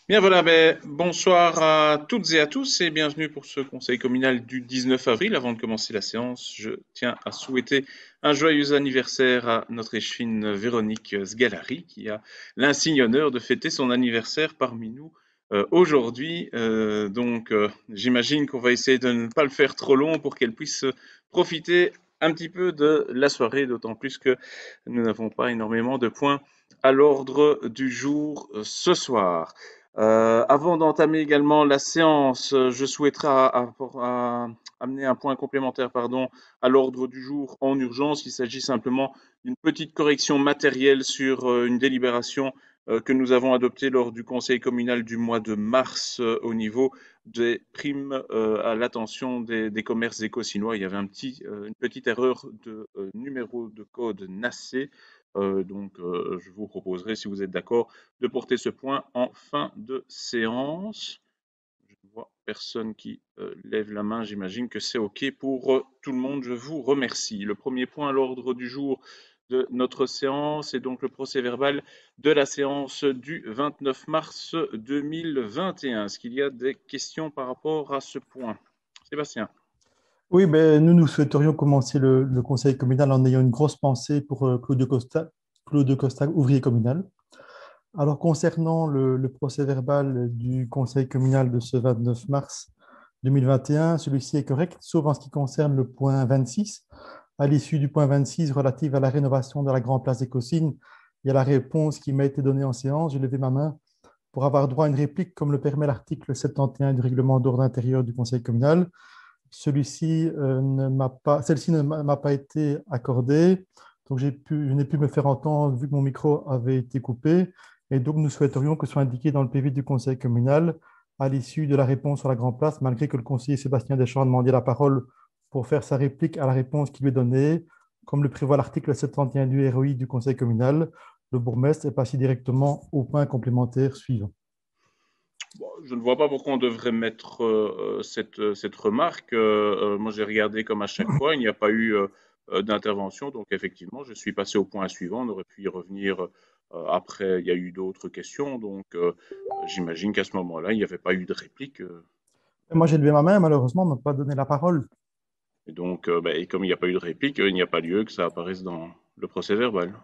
Bien voilà, bonsoir à toutes et à tous et bienvenue pour ce conseil communal du 19 avril. Avant de commencer la séance, je tiens à souhaiter un joyeux anniversaire à notre échevine Véronique Sgalari qui a l'insigne honneur de fêter son anniversaire parmi nous aujourd'hui. J'imagine qu'on va essayer de ne pas le faire trop long pour qu'elle puisse profiter un petit peu de la soirée, d'autant plus que nous n'avons pas énormément de points à l'ordre du jour ce soir. Avant d'entamer également la séance, je souhaiterais amener un point complémentaire à l'ordre du jour en urgence. Il s'agit simplement d'une petite correction matérielle sur une délibération que nous avons adoptée lors du conseil communal du mois de mars au niveau des primes à l'attention des commerces éco-chinois. Il y avait une petite erreur de numéro de code NACE. Je vous proposerai, si vous êtes d'accord, de porter ce point en fin de séance. Je ne vois personne qui lève la main. J'imagine que c'est OK pour tout le monde. Je vous remercie. Le premier point à l'ordre du jour de notre séance est donc le procès-verbal de la séance du 29 mars 2021. Est-ce qu'il y a des questions par rapport à ce point? Sébastien. Oui, nous souhaiterions commencer le conseil communal en ayant une grosse pensée pour Claude Costa, ouvrier communal. Alors, concernant le procès-verbal du conseil communal de ce 29 mars 2021, celui-ci est correct, sauf en ce qui concerne le point 26. À l'issue du point 26 relatif à la rénovation de la Grande Place des Cossines, il y a la réponse qui m'a été donnée en séance. J'ai levé ma main pour avoir droit à une réplique, comme le permet l'article 71 du règlement d'ordre intérieur du conseil communal. Celle-ci ne m'a pas été accordée, donc je n'ai pu me faire entendre vu que mon micro avait été coupé. Et donc, nous souhaiterions que soit indiqué dans le PV du conseil communal, à l'issue de la réponse sur la Grand Place, malgré que le conseiller Sébastien Deschamps a demandé la parole pour faire sa réplique à la réponse qui lui est donnée, comme le prévoit l'article 71 du ROI du conseil communal, le bourgmestre est passé directement au point complémentaire suivant. Bon, je ne vois pas pourquoi on devrait mettre cette remarque. Moi, j'ai regardé comme à chaque fois, il n'y a pas eu d'intervention. Donc, effectivement, je suis passé au point suivant. On aurait pu y revenir après. Il y a eu d'autres questions. J'imagine qu'à ce moment-là, il n'y avait pas eu de réplique. Et moi, j'ai levé ma main, malheureusement, on ne m'a pas donné la parole. Et comme il n'y a pas eu de réplique, il n'y a pas lieu que ça apparaisse dans le procès-verbal.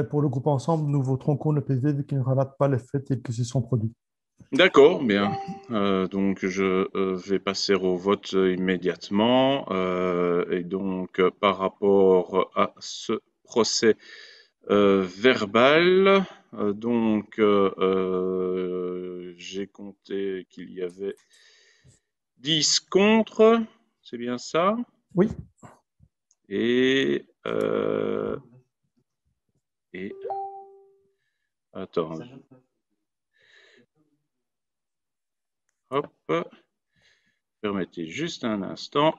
Pour le groupe ensemble, nous voterons contre le PV vu qu'il ne relate pas les faits tels que se sont produits. D'accord, bien. Je vais passer au vote immédiatement. Par rapport à ce procès verbal, j'ai compté qu'il y avait 10 contre, c'est bien ça? Oui, Et, euh, et attends, hop, permettez juste un instant.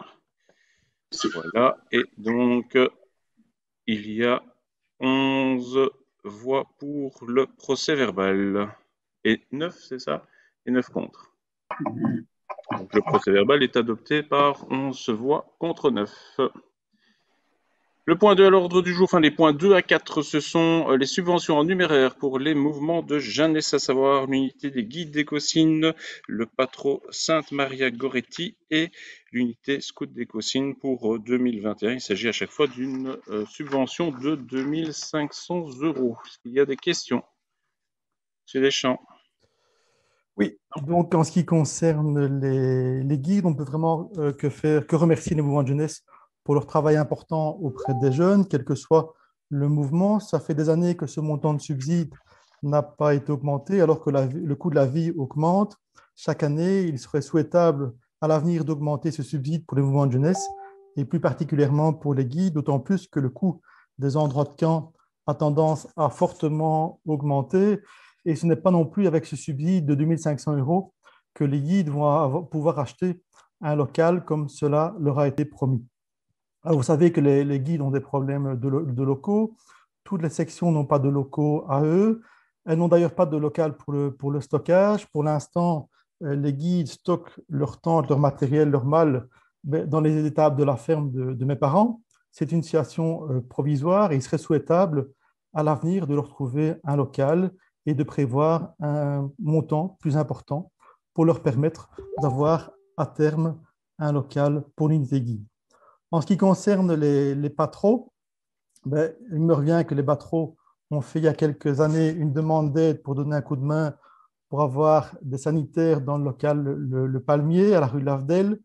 Voilà, il y a 11 voix pour le procès-verbal. Et 9, c'est ça? Et 9 contre. Donc le procès-verbal est adopté par 11 voix contre 9. Le point 2 à l'ordre du jour, enfin les points 2 à 4, ce sont les subventions en numéraire pour les mouvements de jeunesse, à savoir l'unité des guides d'Écosine, le patro Sainte-Maria Goretti et l'unité scout d'Écosine pour 2021. Il s'agit à chaque fois d'une subvention de 2500 euros. Est-ce qu'il y a des questions? Monsieur Deschamps. oui. Donc, en ce qui concerne les guides, on peut vraiment que remercier les mouvements de jeunesse pour leur travail important auprès des jeunes, quel que soit le mouvement. Ça fait des années que ce montant de subside n'a pas été augmenté, alors que le coût de la vie augmente. Chaque année, il serait souhaitable à l'avenir d'augmenter ce subside pour les mouvements de jeunesse, et plus particulièrement pour les guides, d'autant plus que le coût des endroits de camp a tendance à fortement augmenter. Et ce n'est pas non plus avec ce subside de 2 500 euros que les guides vont pouvoir acheter un local comme cela leur a été promis. Alors, vous savez que les guides ont des problèmes de locaux. Toutes les sections n'ont pas de locaux à eux. Elles n'ont d'ailleurs pas de local pour le stockage. Pour l'instant, les guides stockent leur tente, leur matériel, leur malle dans les étables de la ferme de mes parents. C'est une situation provisoire et il serait souhaitable à l'avenir de leur trouver un local et de prévoir un montant plus important pour leur permettre d'avoir à terme un local pour l'unité guide. En ce qui concerne les patros, ben, il me revient que les patros ont fait il y a quelques années une demande d'aide pour donner un coup de main pour avoir des sanitaires dans le local le Palmier, à la rue Lavdel.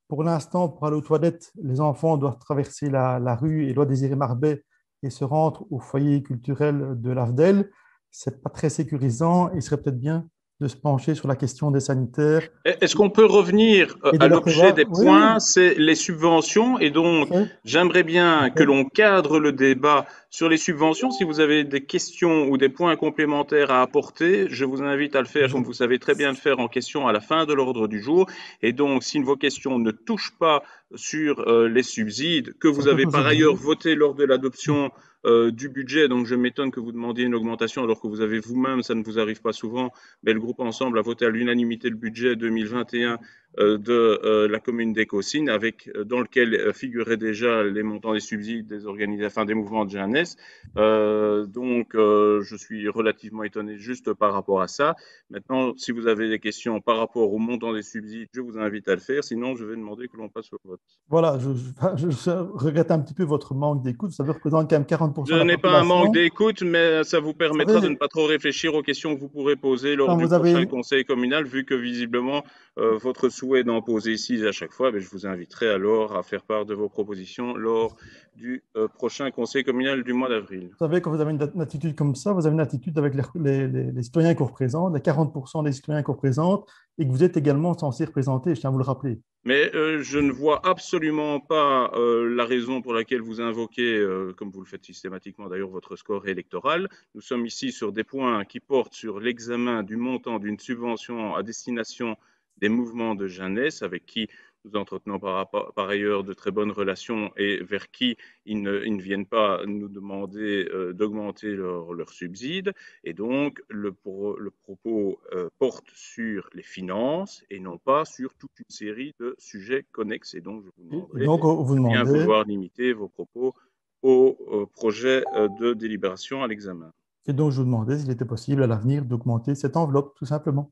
Pour l'instant, pour aller aux toilettes, les enfants doivent traverser la rue Éloi Désiré Marbet et se rendre au foyer culturel de Lavdel. Ce n'est pas très sécurisant. Il serait peut-être bien de se pencher sur la question des sanitaires Est-ce qu'on peut revenir et de à leur l'objet prévoir. des Oui, oui, points, c'est les subventions, et donc parfait, j'aimerais bien que parfait. l'on cadre le débat sur les subventions. Si vous avez des questions ou des points complémentaires à apporter, je vous invite à le faire, Je- comme vous savez très bien le faire, en question à la fin de l'ordre du jour. Et donc, si vos questions ne touchent pas sur les subsides, que Ça vous peut avez toujours par ailleurs venir. voté lors de l'adoption du budget, donc je m'étonne que vous demandiez une augmentation alors que vous avez vous-même, ça ne vous arrive pas souvent, mais le groupe Ensemble a voté à l'unanimité le budget 2021 de la commune d'Écosine, avec dans lequel figuraient déjà les montants des subsides des organisations, enfin des mouvements de jeunesse. Je suis relativement étonné juste par rapport à ça. Maintenant, si vous avez des questions par rapport au montant des subsides, je vous invite à le faire. Sinon, je vais demander que l'on passe au vote. Voilà, je regrette un petit peu votre manque d'écoute. Ça représente quand même 40% Je de la n'ai pas un manque population. d'écoute, mais ça vous Vous permettra de ne savez, pas trop réfléchir aux questions que vous pourrez poser lors quand du vous prochain avez, conseil communal, vu que visiblement votre souhait d'en poser 6 à chaque fois, je vous inviterai alors à faire part de vos propositions lors du prochain conseil communal du mois d'avril. Vous savez, quand vous avez une attitude comme ça, vous avez une attitude avec les citoyens qu'on représente, les 40% des citoyens qu'on représente, et que vous êtes également censé représenter, je tiens à vous le rappeler. Mais je ne vois absolument pas la raison pour laquelle vous invoquez, comme vous le faites systématiquement d'ailleurs, votre score électoral. Nous sommes ici sur des points qui portent sur l'examen du montant d'une subvention à destination des mouvements de jeunesse avec qui nous entretenons par ailleurs de très bonnes relations et vers qui ils ne viennent pas nous demander d'augmenter leurs subsides. Et donc, le propos porte sur les finances et non pas sur toute une série de sujets connexes. Et donc, je vous Et demanderai donc, vous de bien demandez, vouloir limiter vos propos au projet de délibération à l'examen. et donc je vous demandais s'il était possible à l'avenir d'augmenter cette enveloppe, tout simplement.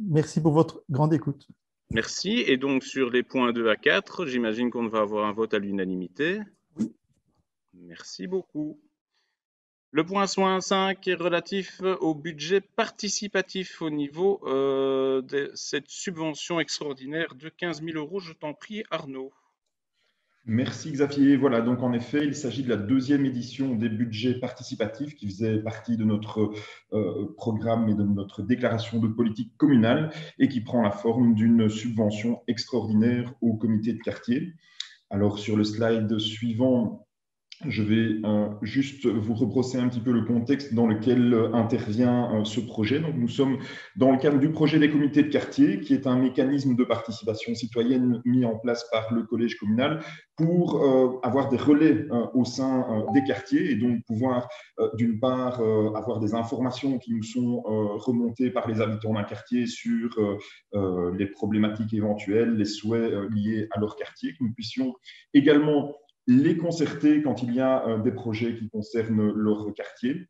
Merci pour votre grande écoute. Merci. Et donc, sur les points 2 à 4, j'imagine qu'on va avoir un vote à l'unanimité. Merci beaucoup. Le point 5 est relatif au budget participatif au niveau de cette subvention extraordinaire de 15 000 euros. Je t'en prie, Arnaud. Merci Xavier. Voilà, donc en effet, il s'agit de la deuxième édition des budgets participatifs qui faisait partie de notre programme et de notre déclaration de politique communale et qui prend la forme d'une subvention extraordinaire au comité de quartier. Alors sur le slide suivant, je vais juste vous rebrosser un petit peu le contexte dans lequel intervient ce projet. Donc, nous sommes dans le cadre du projet des comités de quartier, qui est un mécanisme de participation citoyenne mis en place par le collège communal pour avoir des relais au sein des quartiers et donc pouvoir, d'une part, avoir des informations qui nous sont remontées par les habitants d'un quartier sur les problématiques éventuelles, les souhaits liés à leur quartier, que nous puissions également les concerter quand il y a des projets qui concernent leur quartier,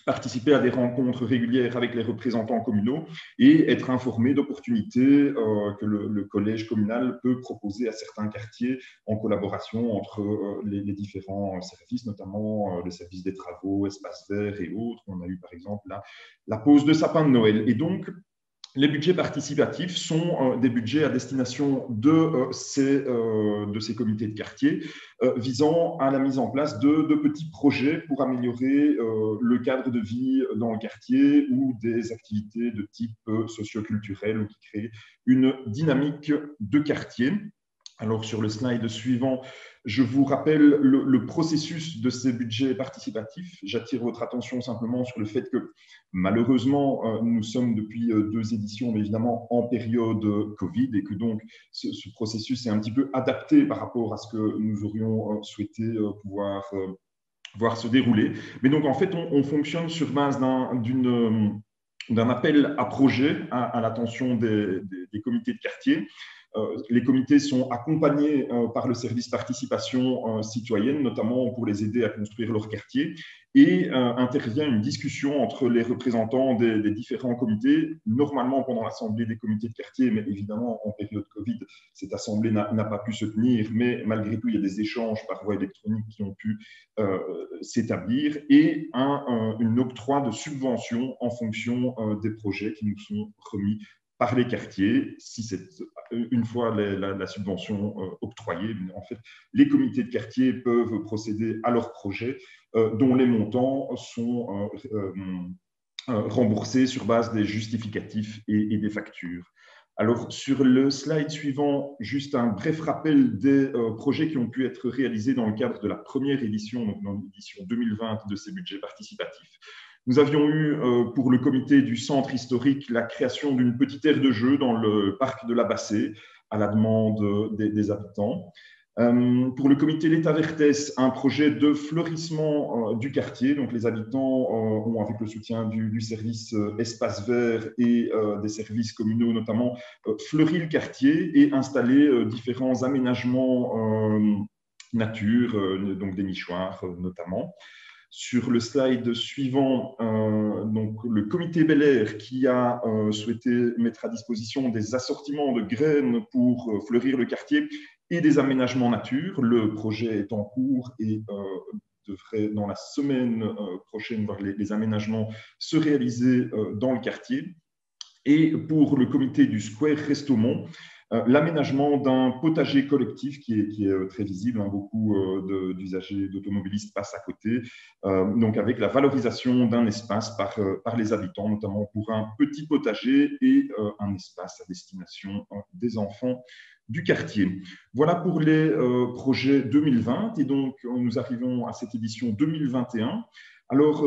participer à des rencontres régulières avec les représentants communaux et être informé d'opportunités que le collège communal peut proposer à certains quartiers en collaboration entre les différents services, notamment le service des travaux, espaces verts et autres. On a eu par exemple la pose de sapin de Noël. Et donc, les budgets participatifs sont des budgets à destination de ces comités de quartier visant à la mise en place de petits projets pour améliorer le cadre de vie dans le quartier ou des activités de type socioculturel ou qui créent une dynamique de quartier. Alors, sur le slide suivant, je vous rappelle le processus de ces budgets participatifs. J'attire votre attention simplement sur le fait que, malheureusement, nous sommes depuis 2 éditions, mais évidemment en période Covid, et que donc ce processus est un petit peu adapté par rapport à ce que nous aurions souhaité pouvoir voir se dérouler. Mais donc, en fait, on fonctionne sur base d'un appel à projet à l'attention des comités de quartier. Les comités sont accompagnés par le service participation citoyenne, notamment pour les aider à construire leur quartier, et intervient une discussion entre les représentants des différents comités, normalement pendant l'assemblée des comités de quartier, mais évidemment en période Covid, cette assemblée n'a pas pu se tenir, mais malgré tout, il y a des échanges par voie électronique qui ont pu s'établir, et une octroi de subventions en fonction des projets qui nous sont remis par les quartiers. Si c'est une fois la subvention octroyée, en fait, les comités de quartier peuvent procéder à leurs projets dont les montants sont remboursés sur base des justificatifs et des factures. Alors, sur le slide suivant, juste un bref rappel des projets qui ont pu être réalisés dans le cadre de la première édition, donc dans l'édition 2020 de ces budgets participatifs. Nous avions eu, pour le comité du centre historique, la création d'une petite aire de jeu dans le parc de la Bassée, à la demande des habitants. Pour le comité L'État Vertès, un projet de fleurissement du quartier. Donc, les habitants ont, avec le soutien du service espace vert et des services communaux notamment, fleuri le quartier et installé différents aménagements nature, donc des nichoirs notamment. Sur le slide suivant, donc le comité Bel Air qui a souhaité mettre à disposition des assortiments de graines pour fleurir le quartier et des aménagements nature. Le projet est en cours et devrait, dans la semaine prochaine, voir les aménagements se réaliser dans le quartier. Et pour le comité du Square Restomont, l'aménagement d'un potager collectif qui est très visible, hein, beaucoup d'usagers, d'automobilistes passent à côté, donc avec la valorisation d'un espace par les habitants, notamment pour un petit potager et un espace à destination des enfants du quartier. Voilà pour les projets 2020, et donc nous arrivons à cette édition 2021. Alors,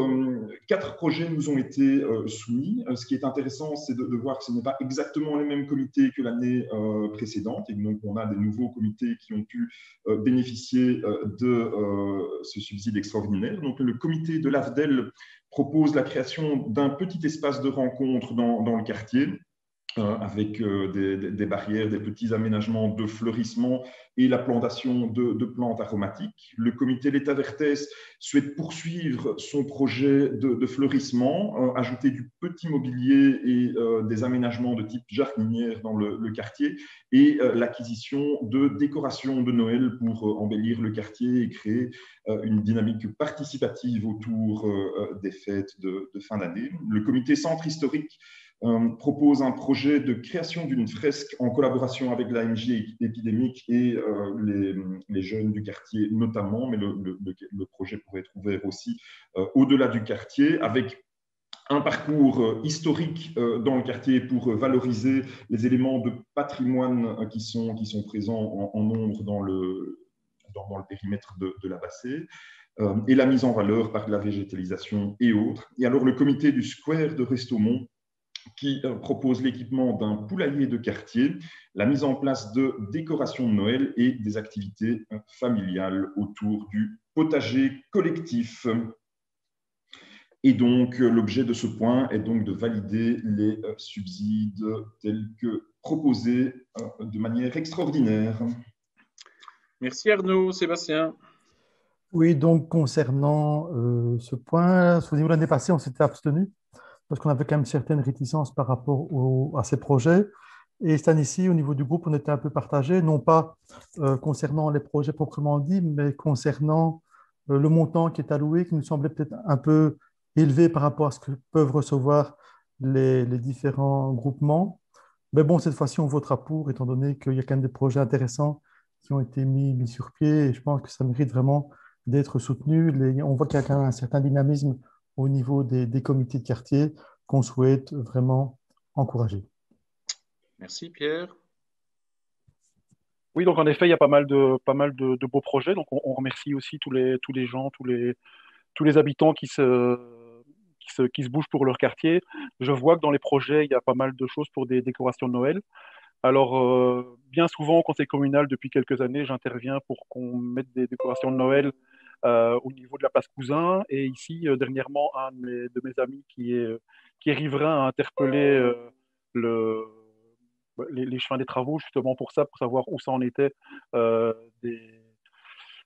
4 projets nous ont été soumis. Ce qui est intéressant, c'est de voir que ce n'est pas exactement les mêmes comités que l'année précédente. Et donc, on a des nouveaux comités qui ont pu bénéficier de ce subside extraordinaire. Donc, le comité de l'AFDEL propose la création d'un petit espace de rencontre dans le quartier, avec des barrières, des petits aménagements de fleurissement et la plantation de plantes aromatiques. Le comité L'État Vertès souhaite poursuivre son projet de fleurissement, ajouter du petit mobilier et des aménagements de type jardinière dans le quartier, et l'acquisition de décorations de Noël pour embellir le quartier et créer une dynamique participative autour des fêtes de fin d'année. Le comité Centre historique propose un projet de création d'une fresque en collaboration avec l'AMJ épidémique et les jeunes du quartier notamment, mais le projet pourrait être ouvert aussi au-delà du quartier, avec un parcours historique dans le quartier pour valoriser les éléments de patrimoine qui sont présents en nombre dans le périmètre de la Bassée, et la mise en valeur par de la végétalisation et autres. Et alors le comité du Square de Restomont, qui propose l'équipement d'un poulailler de quartier, la mise en place de décorations de Noël et des activités familiales autour du potager collectif. Et donc, l'objet de ce point est donc de valider les subsides tels que proposés de manière extraordinaire. Merci Arnaud. Sébastien. Oui, donc concernant ce point, souvenez-vous, l'année passée, on s'était abstenu parce qu'on avait quand même certaines réticences par rapport à ces projets. Et cette année-ci, au niveau du groupe, on était un peu partagé, non pas concernant les projets proprement dits, mais concernant le montant qui est alloué, qui nous semblait peut-être un peu élevé par rapport à ce que peuvent recevoir les différents groupements. Mais bon, cette fois-ci, on votera pour, étant donné qu'il y a quand même des projets intéressants qui ont été mis sur pied, et je pense que ça mérite vraiment d'être soutenu. On voit qu'il y a quand même un certain dynamisme au niveau des comités de quartier qu'on souhaite vraiment encourager. Merci Pierre. Oui, donc en effet, il y a pas mal de beaux projets. Donc on remercie aussi tous les gens, tous les habitants qui se bougent pour leur quartier. Je vois que dans les projets, il y a pas mal de choses pour des décorations de Noël. Alors, bien souvent, au conseil communal, depuis quelques années, j'interviens pour qu'on mette des décorations de Noël au niveau de la place Cousin. Et ici, dernièrement, un de mes amis qui est riverain a interpellé le, les chemins des travaux, justement pour ça, pour savoir où ça en était,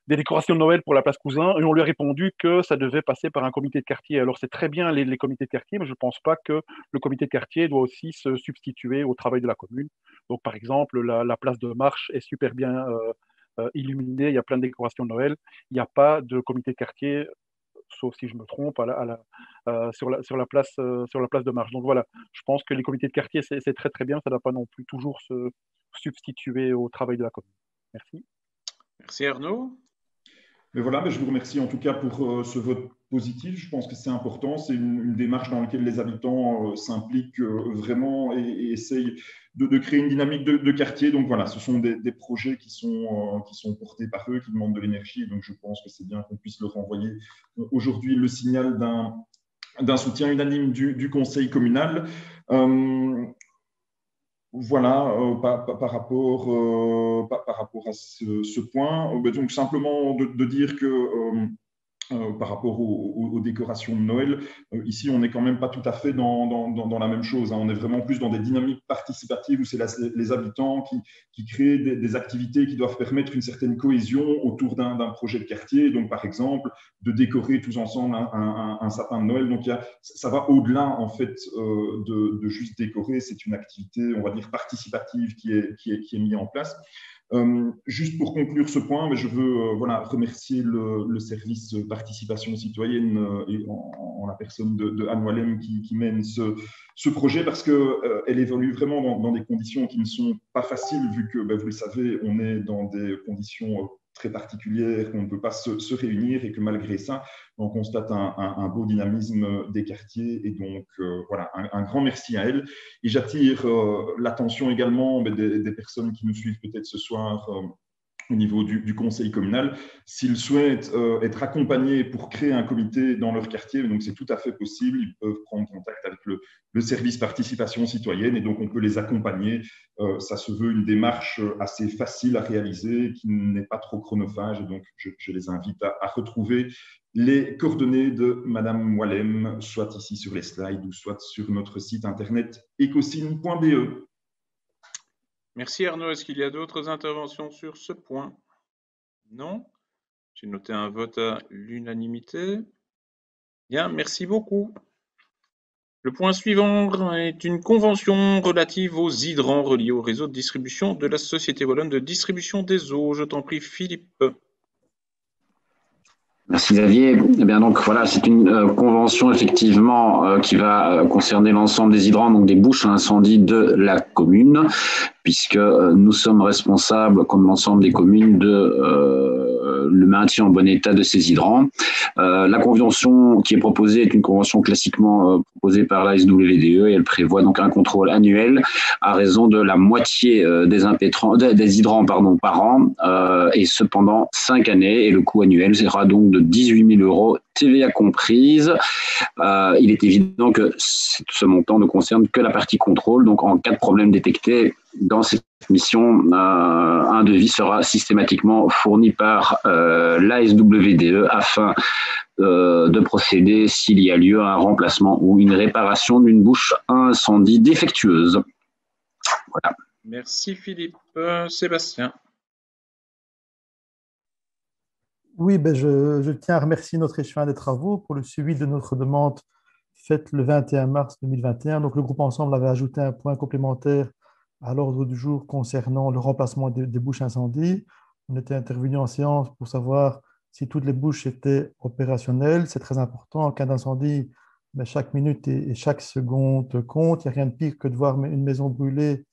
des décorations de Noël pour la place Cousin, et on lui a répondu que ça devait passer par un comité de quartier. Alors c'est très bien les comités de quartier, mais je ne pense pas que le comité de quartier doit aussi se substituer au travail de la commune. Donc par exemple, la place de Marche est super bien illuminée, il y a plein de décorations de Noël, il n'y a pas de comité de quartier, sauf si je me trompe, sur la place de Marche. Donc voilà, je pense que les comités de quartier, c'est très très bien, ça ne doit pas non plus toujours se substituer au travail de la commune. Merci. Merci Arnaud. Mais voilà, je vous remercie en tout cas pour ce vote positif. Je pense que c'est important. C'est une démarche dans laquelle les habitants s'impliquent vraiment et essayent de créer une dynamique de quartier. Donc voilà, ce sont des projets qui sont portés par eux, qui demandent de l'énergie. Donc je pense que c'est bien qu'on puisse leur envoyer aujourd'hui le signal d'un soutien unanime du conseil communal. Voilà, par rapport à ce point, donc simplement de dire que par rapport aux décorations de Noël, ici on n'est quand même pas tout à fait dans la même chose, hein. On est vraiment plus dans des dynamiques participatives où c'est les habitants qui créent des activités qui doivent permettre une certaine cohésion autour d'un projet de quartier. Donc par exemple, de décorer tous ensemble un sapin de Noël. Donc ça va au-delà en fait de juste décorer. C'est une activité, on va dire, participative qui est mise en place. Juste pour conclure ce point, je veux remercier le service participation citoyenne et en la personne de Anne Wallem qui mène ce projet, parce qu'elle évolue vraiment dans des conditions qui ne sont pas faciles, vu que, vous le savez, on est dans des conditions très particulières, qu'on ne peut pas se réunir, et que malgré ça, on constate un beau dynamisme des quartiers. Et donc, voilà, un grand merci à elle. Et j'attire l'attention également des personnes qui nous suivent peut-être ce soir au niveau du conseil communal. S'ils souhaitent être accompagnés pour créer un comité dans leur quartier, donc c'est tout à fait possible. Ils peuvent prendre contact avec le service participation citoyenne, et donc on peut les accompagner. Ça se veut une démarche assez facile à réaliser, qui n'est pas trop chronophage, et donc je les invite à retrouver les coordonnées de Madame Wallem, soit ici sur les slides ou soit sur notre site internet ecosine.be. Merci Arnaud. Est-ce qu'il y a d'autres interventions sur ce point? Non. J'ai noté un vote à l'unanimité. Bien, merci beaucoup. Le point suivant est une convention relative aux hydrants reliés au réseau de distribution de la Société wallonne de distribution des eaux. Je t'en prie, Philippe. Merci Xavier. Eh bien donc voilà, c'est une convention effectivement qui va concerner l'ensemble des hydrants, donc des bouches à incendie de la commune, puisque nous sommes responsables, comme l'ensemble des communes, de le maintien en bon état de ces hydrants. La convention qui est proposée est une convention classiquement proposée par la SWDE, et elle prévoit donc un contrôle annuel à raison de la moitié des hydrants par an, et cependant 5 années, et le coût annuel sera donc de 18 000 €, TVA comprise. Il est évident que ce montant ne concerne que la partie contrôle, donc en cas de problème détecté dans cette mission, un devis sera systématiquement fourni par l'ASWDE afin de procéder, s'il y a lieu, à un remplacement ou une réparation d'une bouche à incendie défectueuse. Voilà. Merci Philippe. Sébastien. Oui, je tiens à remercier notre échevin des travaux pour le suivi de notre demande faite le 21 mars 2021. Donc, le groupe Ensemble avait ajouté un point complémentaire à l'ordre du jour concernant le remplacement des bouches incendies. On était intervenu en séance pour savoir si toutes les bouches étaient opérationnelles. C'est très important. En cas d'incendie, chaque minute et chaque seconde compte. Il n'y a rien de pire que de voir une maison brûler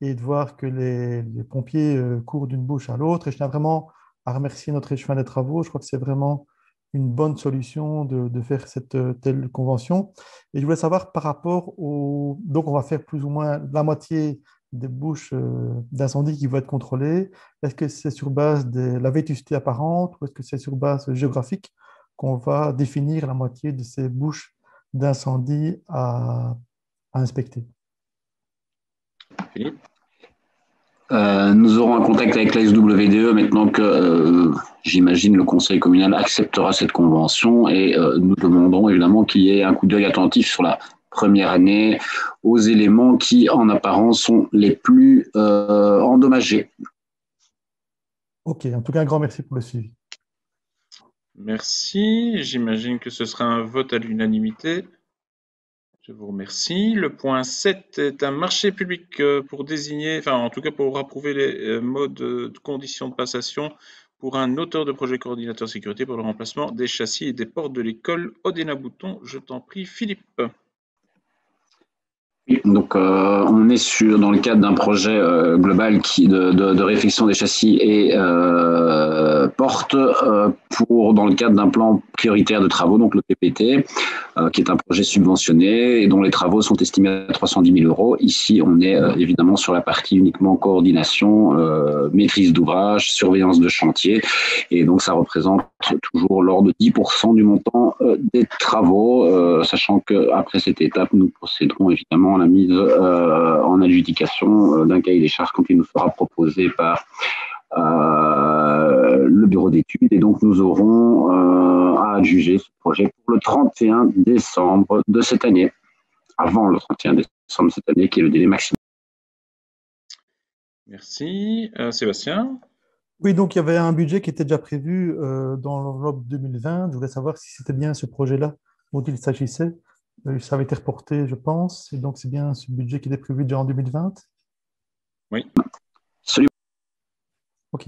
et de voir que les pompiers courent d'une bouche à l'autre. Et je tiens vraiment à remercier notre échevin des travaux. Je crois que c'est vraiment une bonne solution de faire cette telle convention. Et je voulais savoir par rapport au... Donc, on va faire plus ou moins la moitié des bouches d'incendie qui vont être contrôlées. Est-ce que c'est sur base de la vétusté apparente ou est-ce que c'est sur base géographique qu'on va définir la moitié de ces bouches d'incendie à inspecter? Philippe. Nous aurons un contact avec la SWDE maintenant que, j'imagine, le conseil communal acceptera cette convention, et nous demandons évidemment qu'il y ait un coup d'œil attentif sur la première année aux éléments qui, en apparence, sont les plus endommagés. Ok, en tout cas, un grand merci pour le suivi. Merci. J'imagine que ce sera un vote à l'unanimité. Je vous remercie. Le point 7 est un marché public pour désigner, enfin en tout cas pour approuver les modes de conditions de passation pour un auteur de projet coordinateur sécurité pour le remplacement des châssis et des portes de l'école Odena-Bouton. Je t'en prie, Philippe. Donc, on est dans le cadre d'un projet global de réfection des châssis et portes dans le cadre d'un plan prioritaire de travaux, donc le PPT, qui est un projet subventionné et dont les travaux sont estimés à 310 000 €. Ici, on est évidemment sur la partie uniquement coordination, maîtrise d'ouvrage, surveillance de chantier, et donc ça représente toujours l'ordre de 10% du montant des travaux, sachant qu'après cette étape, nous procéderons évidemment à la mise en adjudication d'un cahier des charges quand il nous sera proposé par le bureau d'études, et donc nous aurons à adjuger ce projet pour le 31 décembre de cette année, avant le 31 décembre de cette année qui est le délai maximal. Merci. Sébastien? Oui, donc il y avait un budget qui était déjà prévu dans l'enveloppe 2020. Je voulais savoir si c'était bien ce projet-là dont il s'agissait. Ça avait été reporté, je pense, et donc c'est bien ce budget qui était prévu déjà en 2020? Oui. Absolument. Ok.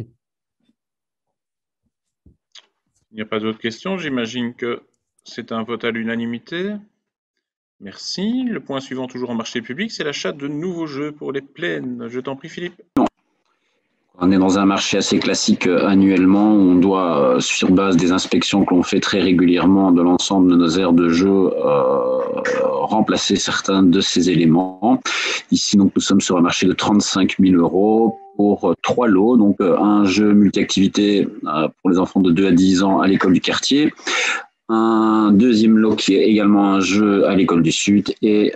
Il n'y a pas d'autres questions. J'imagine que c'est un vote à l'unanimité. Merci. Le point suivant, toujours en marché public, c'est l'achat de nouveaux jeux pour les plaines. Je t'en prie, Philippe. On est dans un marché assez classique annuellement. On doit, sur base des inspections que l'on fait très régulièrement de l'ensemble de nos aires de jeu, remplacer certains de ces éléments. Ici, donc, nous sommes sur un marché de 35 000 € pour 3 lots. Donc, un jeu multi-activité pour les enfants de 2 à 10 ans à l'école du quartier. Un deuxième lot qui est également un jeu à l'école du Sud, et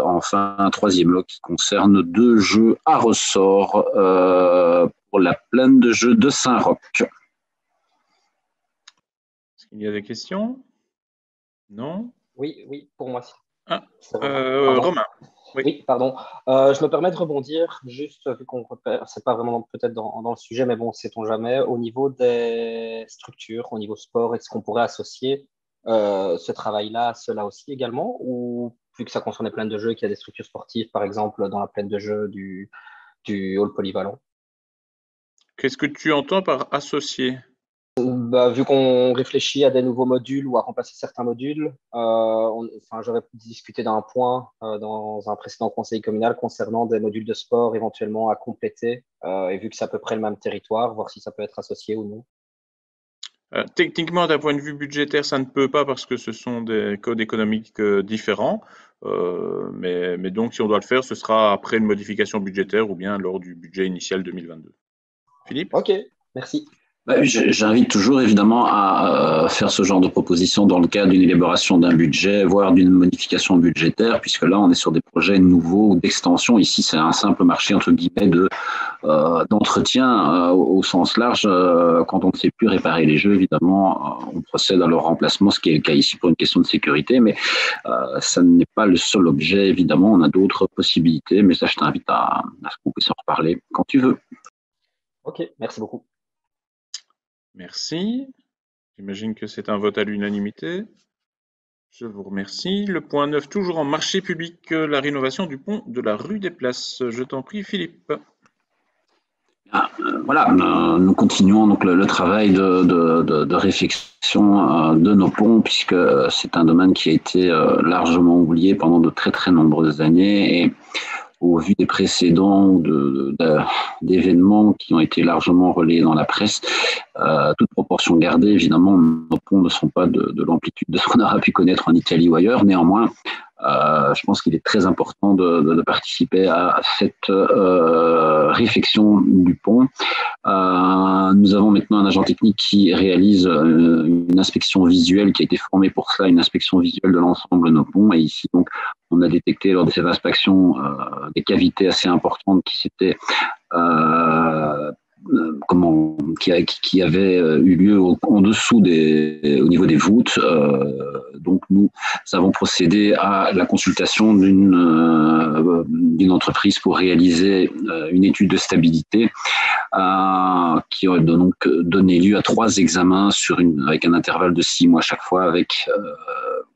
enfin un troisième lot qui concerne 2 jeux à ressort pour la plaine de jeux de Saint-Roch. Est-ce qu'il y a des questions? Non? Oui, pour moi. Ah, Romain. Romain. Oui, pardon. Je me permets de rebondir, juste vu qu'on repère, c'est pas vraiment peut-être dans le sujet, mais bon, sait-on jamais, au niveau des structures, au niveau sport, est-ce qu'on pourrait associer ce travail-là à cela aussi également, ou vu que ça concerne les plaines de jeux, qu'il y a des structures sportives, par exemple, dans la plaine de jeux du hall polyvalent? Qu'est-ce que tu entends par associer? Vu qu'on réfléchit à des nouveaux modules ou à remplacer certains modules, j'aurais discuté d'un point dans un précédent conseil communal concernant des modules de sport éventuellement à compléter, et vu que c'est à peu près le même territoire, voir si ça peut être associé ou non. Techniquement, d'un point de vue budgétaire, ça ne peut pas parce que ce sont des codes économiques différents. Mais donc, si on doit le faire, ce sera après une modification budgétaire ou bien lors du budget initial 2022. Philippe? Ok, merci. J'invite toujours évidemment à faire ce genre de proposition dans le cadre d'une élaboration d'un budget, voire d'une modification budgétaire, puisque là on est sur des projets nouveaux ou d'extension. Ici c'est un simple marché entre guillemets d'entretien au sens large. Quand on ne sait plus réparer les jeux, évidemment on procède à leur remplacement, ce qui est le cas ici pour une question de sécurité, mais ça n'est pas le seul objet, évidemment on a d'autres possibilités, mais ça je t'invite à ce qu'on puisse en reparler quand tu veux. Ok, merci beaucoup. Merci. J'imagine que c'est un vote à l'unanimité. Je vous remercie. Le point 9, toujours en marché public, la rénovation du pont de la rue des Places. Je t'en prie, Philippe. Voilà, nous continuons donc le travail de réfection de nos ponts, puisque c'est un domaine qui a été largement oublié pendant de très très nombreuses années, et au vu des précédents d'événements qui ont été largement relayés dans la presse, toute proportion gardée, évidemment, nos ponts ne sont pas de l'amplitude de ce qu'on aura pu connaître en Italie ou ailleurs. Néanmoins, je pense qu'il est très important de participer à cette réfection du pont. Nous avons maintenant un agent technique qui réalise une inspection visuelle, qui a été formé pour ça, une inspection visuelle de l'ensemble de nos ponts. Et ici, donc, on a détecté lors de cette inspection des cavités assez importantes qui s'étaient qui avait eu lieu en dessous au niveau des voûtes. Donc nous avons procédé à la consultation d'une entreprise pour réaliser une étude de stabilité qui a donc donné lieu à 3 examens avec un intervalle de 6 mois chaque fois, avec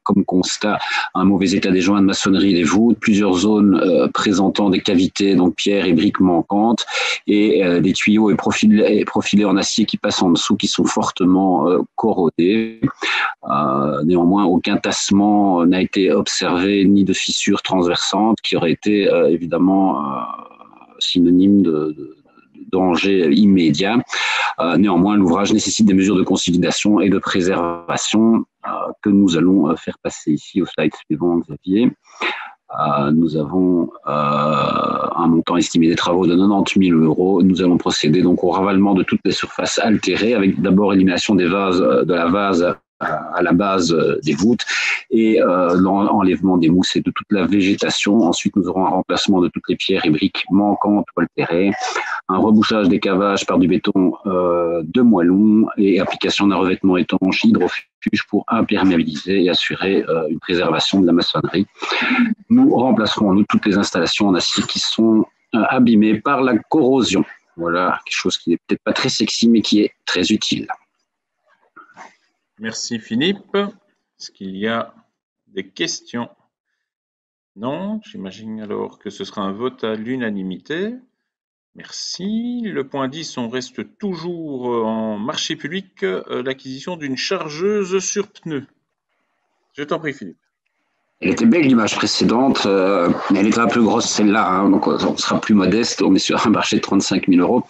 comme constat un mauvais état des joints de maçonnerie des voûtes, plusieurs zones présentant des cavités, donc pierres et briques manquantes, et des tuyaux et profilés en acier qui passent en dessous, qui sont fortement corrodés. Néanmoins, aucun tassement n'a été observé, ni de fissures transversantes, qui auraient été évidemment synonyme de danger immédiat. Néanmoins, l'ouvrage nécessite des mesures de consolidation et de préservation que nous allons faire passer ici au slide suivant, Xavier. Nous avons un montant estimé des travaux de 90 000 €. Nous allons procéder donc au ravalement de toutes les surfaces altérées, avec d'abord élimination de la vase à la base des voûtes et l'enlèvement des mousses et de toute la végétation. Ensuite, nous aurons un remplacement de toutes les pierres et briques manquantes ou altérées, un rebouchage des cavages par du béton de moellon et application d'un revêtement étanche hydrofuge pour imperméabiliser et assurer une préservation de la maçonnerie. Nous remplacerons toutes les installations en acier qui sont abîmées par la corrosion. Voilà, quelque chose qui n'est peut-être pas très sexy, mais qui est très utile. Merci Philippe. Est-ce qu'il y a des questions? Non, j'imagine alors que ce sera un vote à l'unanimité. Merci. Le point 10, on reste toujours en marché public, l'acquisition d'une chargeuse sur pneus. Je t'en prie Philippe. Elle était belle l'image précédente, mais elle était un peu grosse celle-là, hein, donc on sera plus modeste, on est sur un marché de 35 000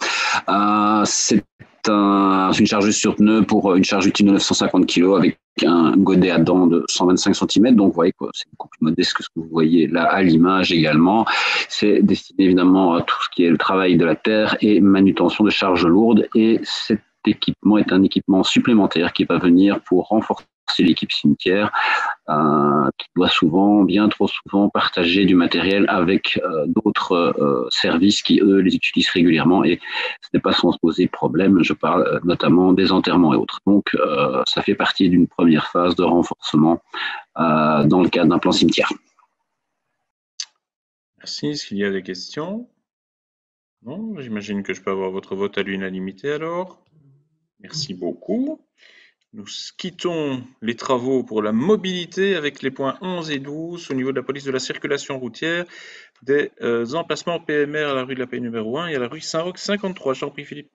€. C'est une chargeuse sur pneu pour une charge utile de 950 kg avec un godet à dents de 125 cm, donc vous voyez que c'est beaucoup plus modeste que ce que vous voyez là à l'image également. C'est destiné évidemment à tout ce qui est le travail de la terre et manutention de charges lourdes, et cet équipement est un équipement supplémentaire qui va venir pour renforcer l'équipe cimetière, qui doit bien trop souvent partager du matériel avec d'autres services qui, eux, les utilisent régulièrement, et ce n'est pas sans se poser problème. Je parle notamment des enterrements et autres. Donc, ça fait partie d'une première phase de renforcement dans le cadre d'un plan cimetière. Merci. Est-ce qu'il y a des questions? Non, j'imagine que je peux avoir votre vote à l'unanimité alors. Merci beaucoup. Nous quittons les travaux pour la mobilité avec les points 11 et 12 au niveau de la police de la circulation routière, des emplacements PMR à la rue de la Paix numéro 1 et à la rue Saint-Roch 53. J'en prie Philippe.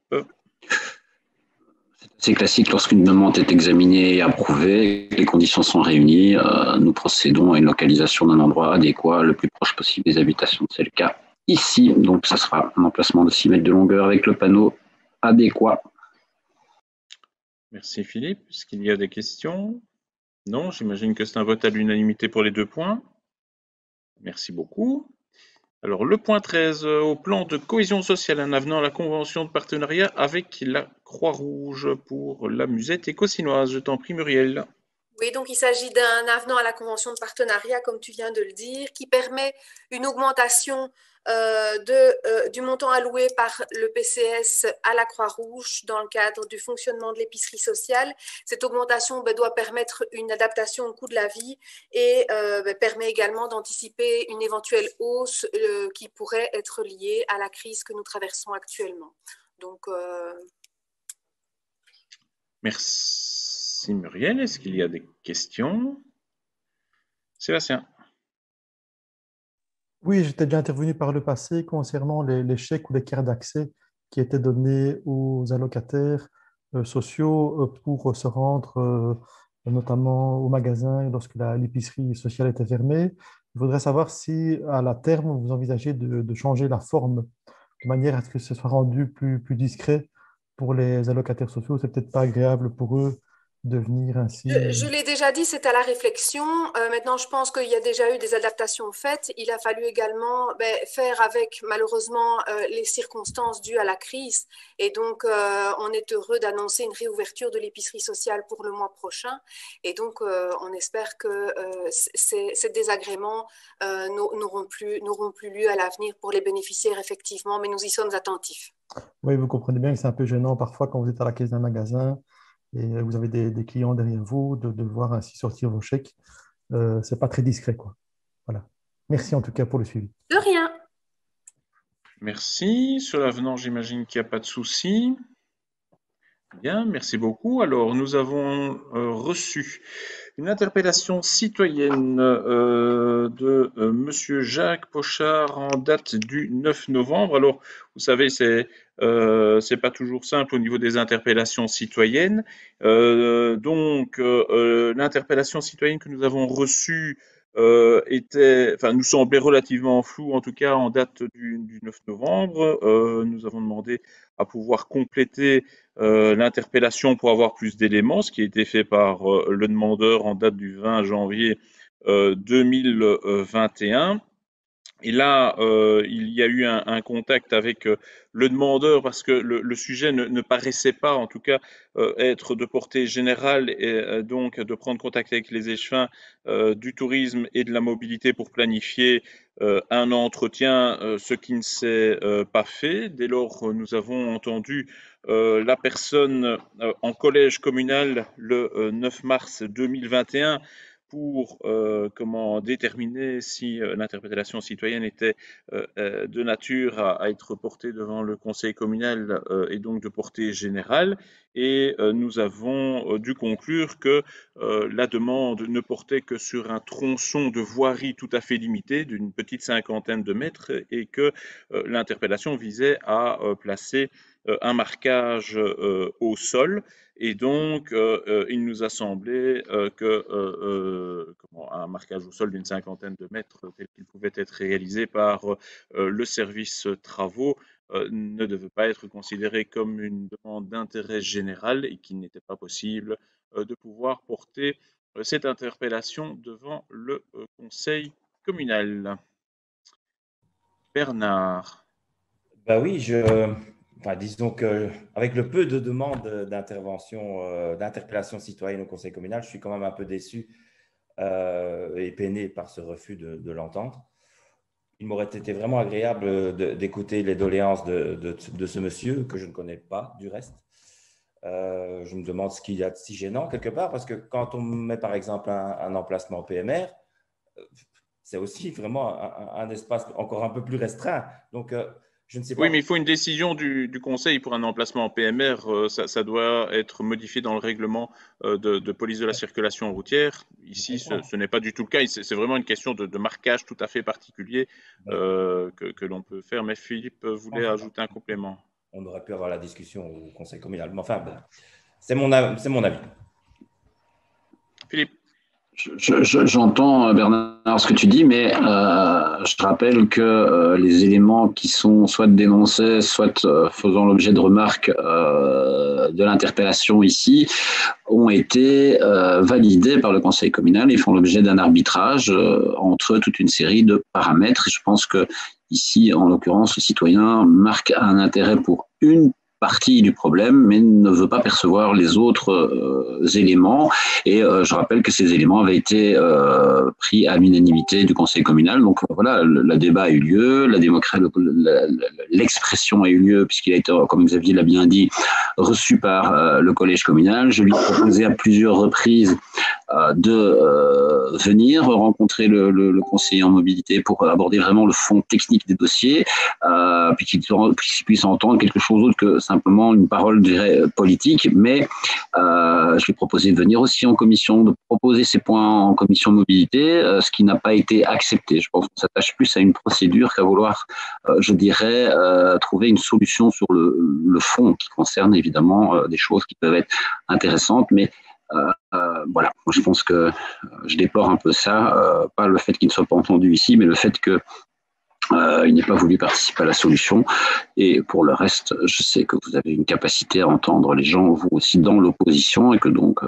C'est classique, lorsqu'une demande est examinée et approuvée, les conditions sont réunies, nous procédons à une localisation d'un endroit adéquat, le plus proche possible des habitations. C'est le cas ici, donc ça sera un emplacement de 6 mètres de longueur avec le panneau adéquat. Merci Philippe. Est-ce qu'il y a des questions? Non, j'imagine que c'est un vote à l'unanimité pour les 2 points. Merci beaucoup. Alors le point 13, au plan de cohésion sociale, un avenant à la convention de partenariat avec la Croix-Rouge pour la musette écossinoise. Je t'en prie Muriel. Oui, donc il s'agit d'un avenant à la convention de partenariat, comme tu viens de le dire, qui permet une augmentation du montant alloué par le PCS à la Croix-Rouge dans le cadre du fonctionnement de l'épicerie sociale. Cette augmentation doit permettre une adaptation au coût de la vie et permet également d'anticiper une éventuelle hausse qui pourrait être liée à la crise que nous traversons actuellement. Donc, Merci Muriel. Est-ce qu'il y a des questions? Sébastien. Oui, j'étais déjà intervenu par le passé concernant les chèques ou les cartes d'accès qui étaient donnés aux allocataires sociaux pour se rendre notamment au magasin lorsque l'épicerie sociale était fermée. Je voudrais savoir si, à la terme, vous envisagez de changer la forme de manière à ce que ce soit rendu plus discret pour les allocataires sociaux. C'est peut-être pas agréable pour eux devenir ainsi. Je l'ai déjà dit, c'est à la réflexion. Maintenant, je pense qu'il y a déjà eu des adaptations faites. Il a fallu également faire avec, malheureusement, les circonstances dues à la crise. Et donc, on est heureux d'annoncer une réouverture de l'épicerie sociale pour le mois prochain. Et donc, on espère que ces désagréments n'auront plus lieu à l'avenir pour les bénéficiaires, effectivement, mais nous y sommes attentifs. Oui, vous comprenez bien que c'est un peu gênant parfois quand vous êtes à la caisse d'un magasin et vous avez des clients derrière vous, de devoir ainsi sortir vos chèques. C'est pas très discret, quoi. Voilà. Merci en tout cas pour le suivi. De rien. Merci. Sur l'avenant, j'imagine qu'il n'y a pas de souci. Bien, merci beaucoup. Alors, nous avons reçu une interpellation citoyenne de Monsieur Jacques Pochard en date du 9 novembre. Alors, vous savez, c'est pas toujours simple au niveau des interpellations citoyennes. L'interpellation citoyenne que nous avons reçue nous semblait relativement floue, en tout cas en date du 9 novembre. Nous avons demandé à pouvoir compléter l'interpellation pour avoir plus d'éléments, ce qui a été fait par le demandeur en date du 20 janvier 2021. Et là, il y a eu un contact avec le demandeur parce que le sujet ne paraissait pas, en tout cas, être de portée générale et donc de prendre contact avec les échevins du tourisme et de la mobilité pour planifier un entretien, ce qui ne s'est pas fait. Dès lors, nous avons entendu la personne en collège communal le 9 mars 2021 pour déterminer si l'interpellation citoyenne était de nature à être portée devant le conseil communal et donc de portée générale. Et nous avons dû conclure que la demande ne portait que sur un tronçon de voirie tout à fait limité, d'une petite cinquantaine de mètres, et que l'interpellation visait à placer un marquage au sol. Et donc, il nous a semblé un marquage au sol d'une cinquantaine de mètres tel qu'il pouvait être réalisé par le service travaux ne devait pas être considéré comme une demande d'intérêt général et qu'il n'était pas possible de pouvoir porter cette interpellation devant le conseil communal. Bernard. Oui, disons qu'avec le peu de demandes d'intervention, d'interpellation citoyenne au conseil communal, je suis quand même un peu déçu et peiné par ce refus de l'entendre. Il m'aurait été vraiment agréable d'écouter les doléances de ce monsieur, que je ne connais pas du reste. Je me demande ce qu'il y a de si gênant quelque part, parce que quand on met par exemple un emplacement PMR, c'est aussi vraiment un espace encore un peu plus restreint. Donc, je ne sais pas. Oui, mais il faut une décision du conseil pour un emplacement en PMR. Ça doit être modifié dans le règlement de police de la circulation routière. Ici, ce n'est pas du tout le cas. C'est vraiment une question de marquage tout à fait particulier que l'on peut faire. Mais Philippe voulait ajouter un complément. On aurait pu avoir la discussion au conseil communal. Mais enfin, c'est mon avis. Philippe. J'entends, Bernard, ce que tu dis, mais je rappelle que les éléments qui sont soit dénoncés, soit faisant l'objet de remarques de l'interpellation ici, ont été validés par le conseil communal et font l'objet d'un arbitrage entre toute une série de paramètres. Et je pense que ici, en l'occurrence, le citoyen marque un intérêt pour une partie du problème, mais ne veut pas percevoir les autres éléments. Et je rappelle que ces éléments avaient été pris à l'unanimité du conseil communal. Donc voilà, le débat a eu lieu, l'expression a eu lieu, puisqu'il a été, comme Xavier l'a bien dit, reçu par le collège communal. Je lui ai proposé à plusieurs reprises de venir rencontrer le conseiller en mobilité pour aborder vraiment le fond technique des dossiers, puis qu'il puisse entendre quelque chose d'autre que simplement une parole, je dirais, politique. Mais je lui ai proposé de venir aussi en commission, de proposer ces points en commission mobilité, ce qui n'a pas été accepté. Je pense qu'on s'attache plus à une procédure qu'à vouloir, je dirais, trouver une solution sur le fond, qui concerne évidemment des choses qui peuvent être intéressantes, mais voilà, je pense que je déplore un peu ça, pas le fait qu'il ne soit pas entendu ici, mais le fait que il n'est pas voulu participer à la solution. Et pour le reste, je sais que vous avez une capacité à entendre les gens, vous aussi, dans l'opposition, et que donc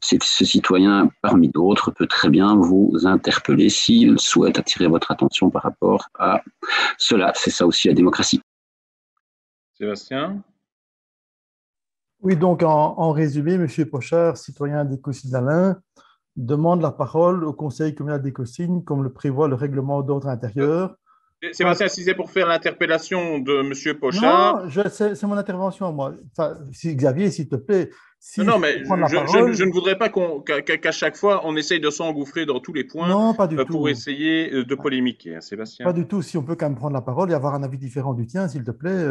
ce citoyen, parmi d'autres, peut très bien vous interpeller s'il souhaite attirer votre attention par rapport à cela. C'est ça aussi la démocratie. Sébastien? Oui, donc en résumé, M. Pochard, citoyen d'Écosine-Alain, demande la parole au Conseil communal d'Écosine, comme le prévoit le règlement d'ordre intérieur. Sébastien, si c'est pour faire l'interpellation de M. Pochard. Non, c'est mon intervention, moi. Enfin, Xavier, s'il te plaît. Si non, mais je ne voudrais pas qu'à chaque fois, on essaye de s'engouffrer dans tous les points non, pas du pour tout. essayer de polémiquer, hein, Sébastien. Pas du tout. Si on peut quand même prendre la parole et avoir un avis différent du tien, s'il te plaît.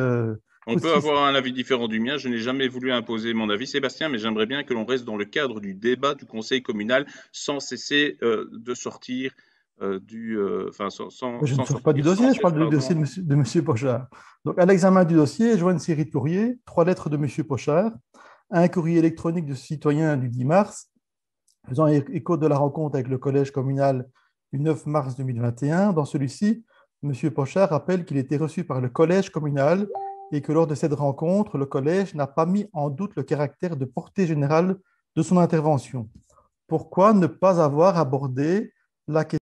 On peut avoir un avis différent du mien. Je n'ai jamais voulu imposer mon avis, Sébastien, mais j'aimerais bien que l'on reste dans le cadre du débat du conseil communal sans cesser de sortir je ne sors pas du dossier, je parle du dossier de M. Pochard. Donc, à l'examen du dossier, je vois une série de courriers, 3 lettres de M. Pochard, un courrier électronique de citoyen du 10 mars, faisant écho de la rencontre avec le collège communal du 9 mars 2021. Dans celui-ci, M. Pochard rappelle qu'il était reçu par le collège communal et que lors de cette rencontre, le collège n'a pas mis en doute le caractère de portée générale de son intervention. Pourquoi ne pas avoir abordé la question?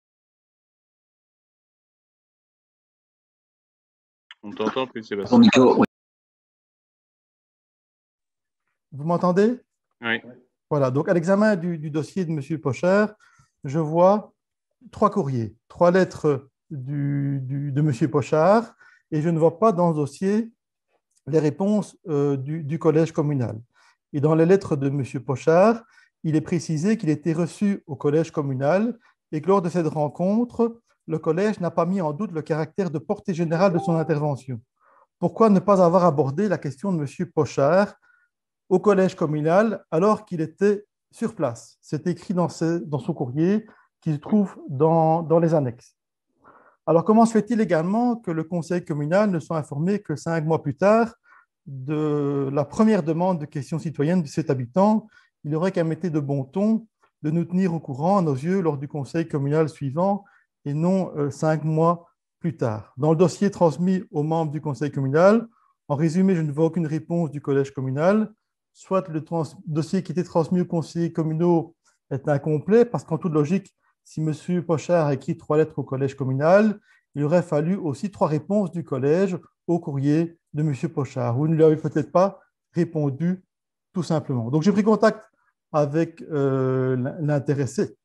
On t'entend plus, Sébastien. Vous m'entendez? Oui. Voilà, donc à l'examen du dossier de M. Pochard, je vois 3 courriers, 3 lettres de M. Pochard, et je ne vois pas dans ce dossier les réponses du collège communal. Et dans les lettres de M. Pochard, il est précisé qu'il était reçu au collège communal et que lors de cette rencontre, le collège n'a pas mis en doute le caractère de portée générale de son intervention. Pourquoi ne pas avoir abordé la question de M. Pochard au collège communal alors qu'il était sur place? C'est écrit dans son courrier qui se trouve dans les annexes. Alors, comment se fait-il également que le conseil communal ne soit informé que 5 mois plus tard de la première demande de questions citoyennes de cet habitant? Il aurait qu'à mettre de bon ton de nous tenir au courant, à nos yeux, lors du conseil communal suivant, et non 5 mois plus tard. Dans le dossier transmis aux membres du conseil communal, en résumé, je ne vois aucune réponse du collège communal. Soit le dossier qui était transmis aux conseillers communaux est incomplet, parce qu'en toute logique, si M. Pochard a écrit 3 lettres au collège communal, il aurait fallu aussi 3 réponses du collège au courrier de M. Pochard. Vous ne lui avez peut-être pas répondu, tout simplement. Donc, j'ai pris contact avec l'intéressé.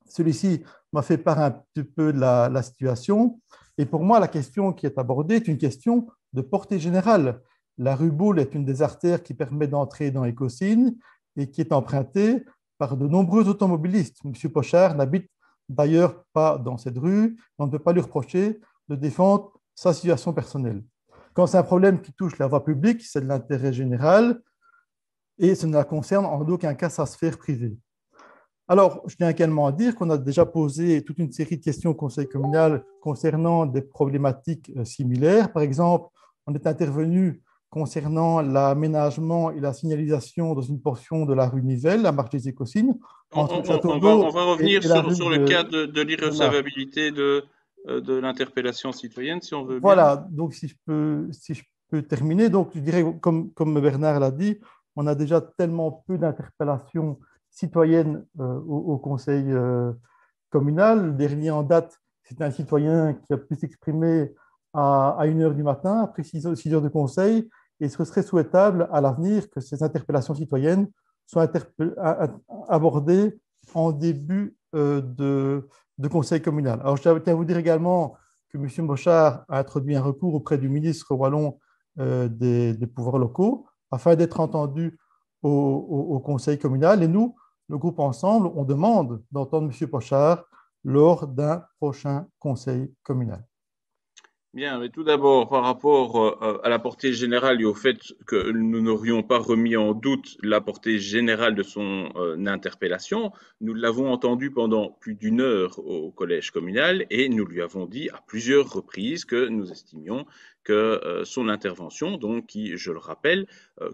Celui-ci m'a fait part un petit peu de la situation. Et pour moi, la question qui est abordée est une question de portée générale. La rue Boulle est une des artères qui permet d'entrer dans Écosine et qui est empruntée par de nombreux automobilistes. M. Pochard n'habite d'ailleurs pas dans cette rue. On ne peut pas lui reprocher de défendre sa situation personnelle. Quand c'est un problème qui touche la voie publique, c'est de l'intérêt général et ça ne la concerne en aucun cas sa sphère privée. Alors, je tiens également à dire qu'on a déjà posé toute une série de questions au conseil communal concernant des problématiques similaires. Par exemple, on est intervenu concernant l'aménagement et la signalisation dans une portion de la rue Nivelle, la marche des Écosines. On va revenir sur le cas de l'irrecevabilité de l'interpellation citoyenne, si on veut bien. Voilà, donc si je peux terminer, donc je dirais, comme Bernard l'a dit, on a déjà tellement peu d'interpellations citoyennes au conseil communal. Le dernier en date, c'est un citoyen qui a pu s'exprimer à 1h du matin, après 6 heures de conseil, et ce serait souhaitable à l'avenir que ces interpellations citoyennes soient abordées en début de conseil communal. Alors, je tiens à vous dire également que M. Pochard a introduit un recours auprès du ministre wallon des pouvoirs locaux afin d'être entendu au conseil communal. Et nous, le groupe Ensemble, on demande d'entendre M. Pochard lors d'un prochain conseil communal. Bien, mais tout d'abord, par rapport à la portée générale et au fait que nous n'aurions pas remis en doute la portée générale de son interpellation, nous l'avons entendu pendant plus d'1 heure au collège communal et nous lui avons dit à plusieurs reprises que nous estimions que son intervention, donc qui, je le rappelle,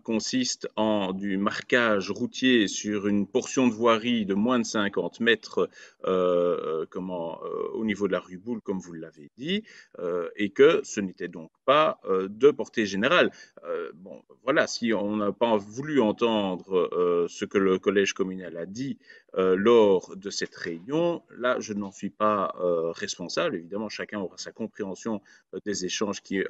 consiste en du marquage routier sur une portion de voirie de moins de 50 mètres au niveau de la rue Boulle, comme vous l'avez dit, et que ce n'était donc pas de portée générale. Bon, voilà, si on n'a pas voulu entendre ce que le collège communal a dit lors de cette réunion, là, je n'en suis pas responsable. Évidemment, chacun aura sa compréhension des échanges qui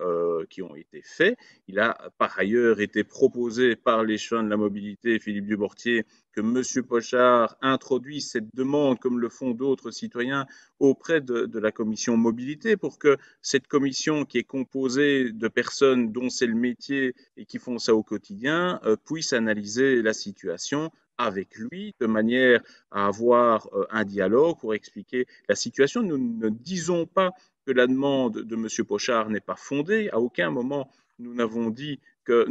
ont été faits. Il a par ailleurs été proposé par l'échevin de la mobilité, Philippe Dubortier, que M. Pochard introduise cette demande, comme le font d'autres citoyens, auprès de la commission mobilité, pour que cette commission, qui est composée de personnes dont c'est le métier et qui font ça au quotidien, puisse analyser la situation avec lui, de manière à avoir un dialogue pour expliquer la situation. Nous ne disons pas que la demande de M. Pochard n'est pas fondée. À aucun moment, nous lui avons dit que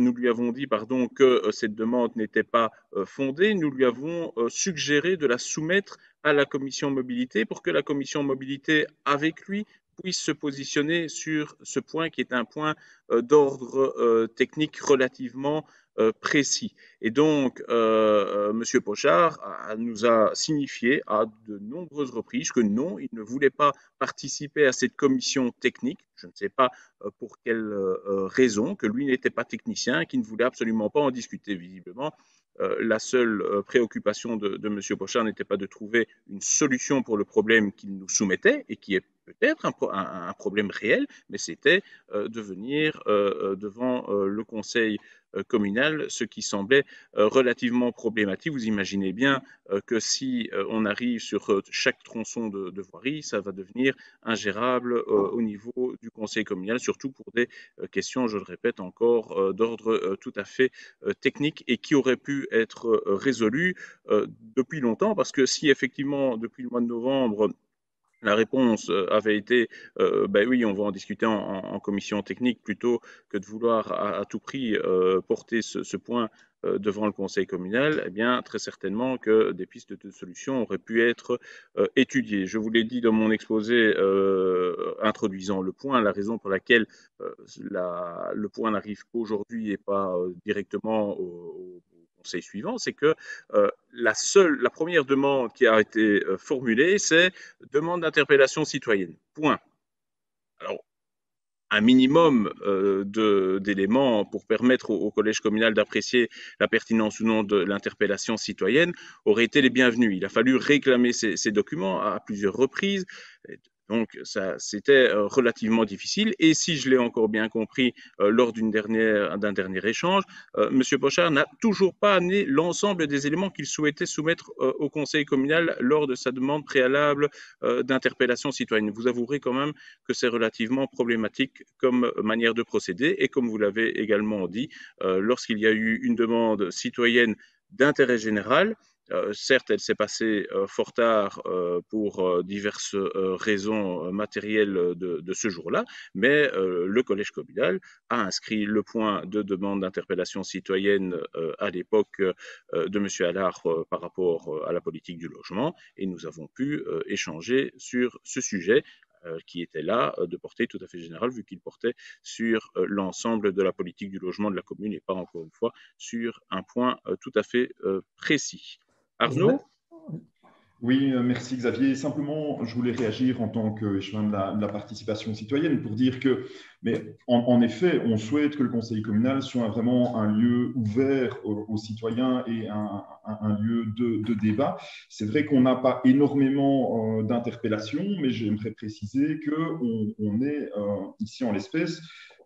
cette demande n'était pas fondée. Nous lui avons suggéré de la soumettre à la commission mobilité pour que la commission mobilité, avec lui, puisse se positionner sur ce point qui est un point d'ordre technique relativement précis. Et donc, M. Pochard nous a signifié à de nombreuses reprises que non, il ne voulait pas participer à cette commission technique. Je ne sais pas pour quelle raison, que lui n'était pas technicien, qu'il ne voulait absolument pas en discuter. Visiblement, la seule préoccupation de M. Pochard n'était pas de trouver une solution pour le problème qu'il nous soumettait, et qui est peut-être un problème réel, mais c'était de venir devant le conseil communal, ce qui semblait relativement problématique. Vous imaginez bien que si on arrive sur chaque tronçon de voirie, ça va devenir ingérable au niveau du conseil communal, surtout pour des questions, je le répète encore, d'ordre tout à fait technique, et qui auraient pu être résolues depuis longtemps, parce que si effectivement, depuis le mois de novembre, la réponse avait été ben oui, on va en discuter en commission technique, plutôt que de vouloir à tout prix porter ce point devant le conseil communal, eh bien, très certainement que des pistes de solutions auraient pu être étudiées. Je vous l'ai dit dans mon exposé introduisant le point, la raison pour laquelle le point n'arrive qu'aujourd'hui et pas directement au conseil suivant, c'est que la première demande qui a été formulée, c'est demande d'interpellation citoyenne. Point. Alors, un minimum d'éléments pour permettre au collège communal d'apprécier la pertinence ou non de l'interpellation citoyenne aurait été les bienvenus. Il a fallu réclamer ces documents à plusieurs reprises. Donc, c'était relativement difficile. Et si je l'ai encore bien compris lors d'un dernier échange, M. Pochard n'a toujours pas amené l'ensemble des éléments qu'il souhaitait soumettre au conseil communal lors de sa demande préalable d'interpellation citoyenne. Vous avouerez quand même que c'est relativement problématique comme manière de procéder. Et comme vous l'avez également dit, lorsqu'il y a eu une demande citoyenne d'intérêt général, certes, elle s'est passée fort tard pour diverses raisons matérielles de ce jour-là, mais le collège communal a inscrit le point de demande d'interpellation citoyenne à l'époque de M. Allard par rapport à la politique du logement, et nous avons pu échanger sur ce sujet qui était là, de portée tout à fait générale, vu qu'il portait sur l'ensemble de la politique du logement de la commune, et pas, encore une fois, sur un point tout à fait précis. Arnaud ? Oui, merci Xavier. Simplement, je voulais réagir en tant qu'échevin de la participation citoyenne pour dire que, mais en effet, on souhaite que le conseil communal soit vraiment un lieu ouvert aux citoyens et un lieu de débat. C'est vrai qu'on n'a pas énormément d'interpellations, mais j'aimerais préciser qu'on est ici en l'espèce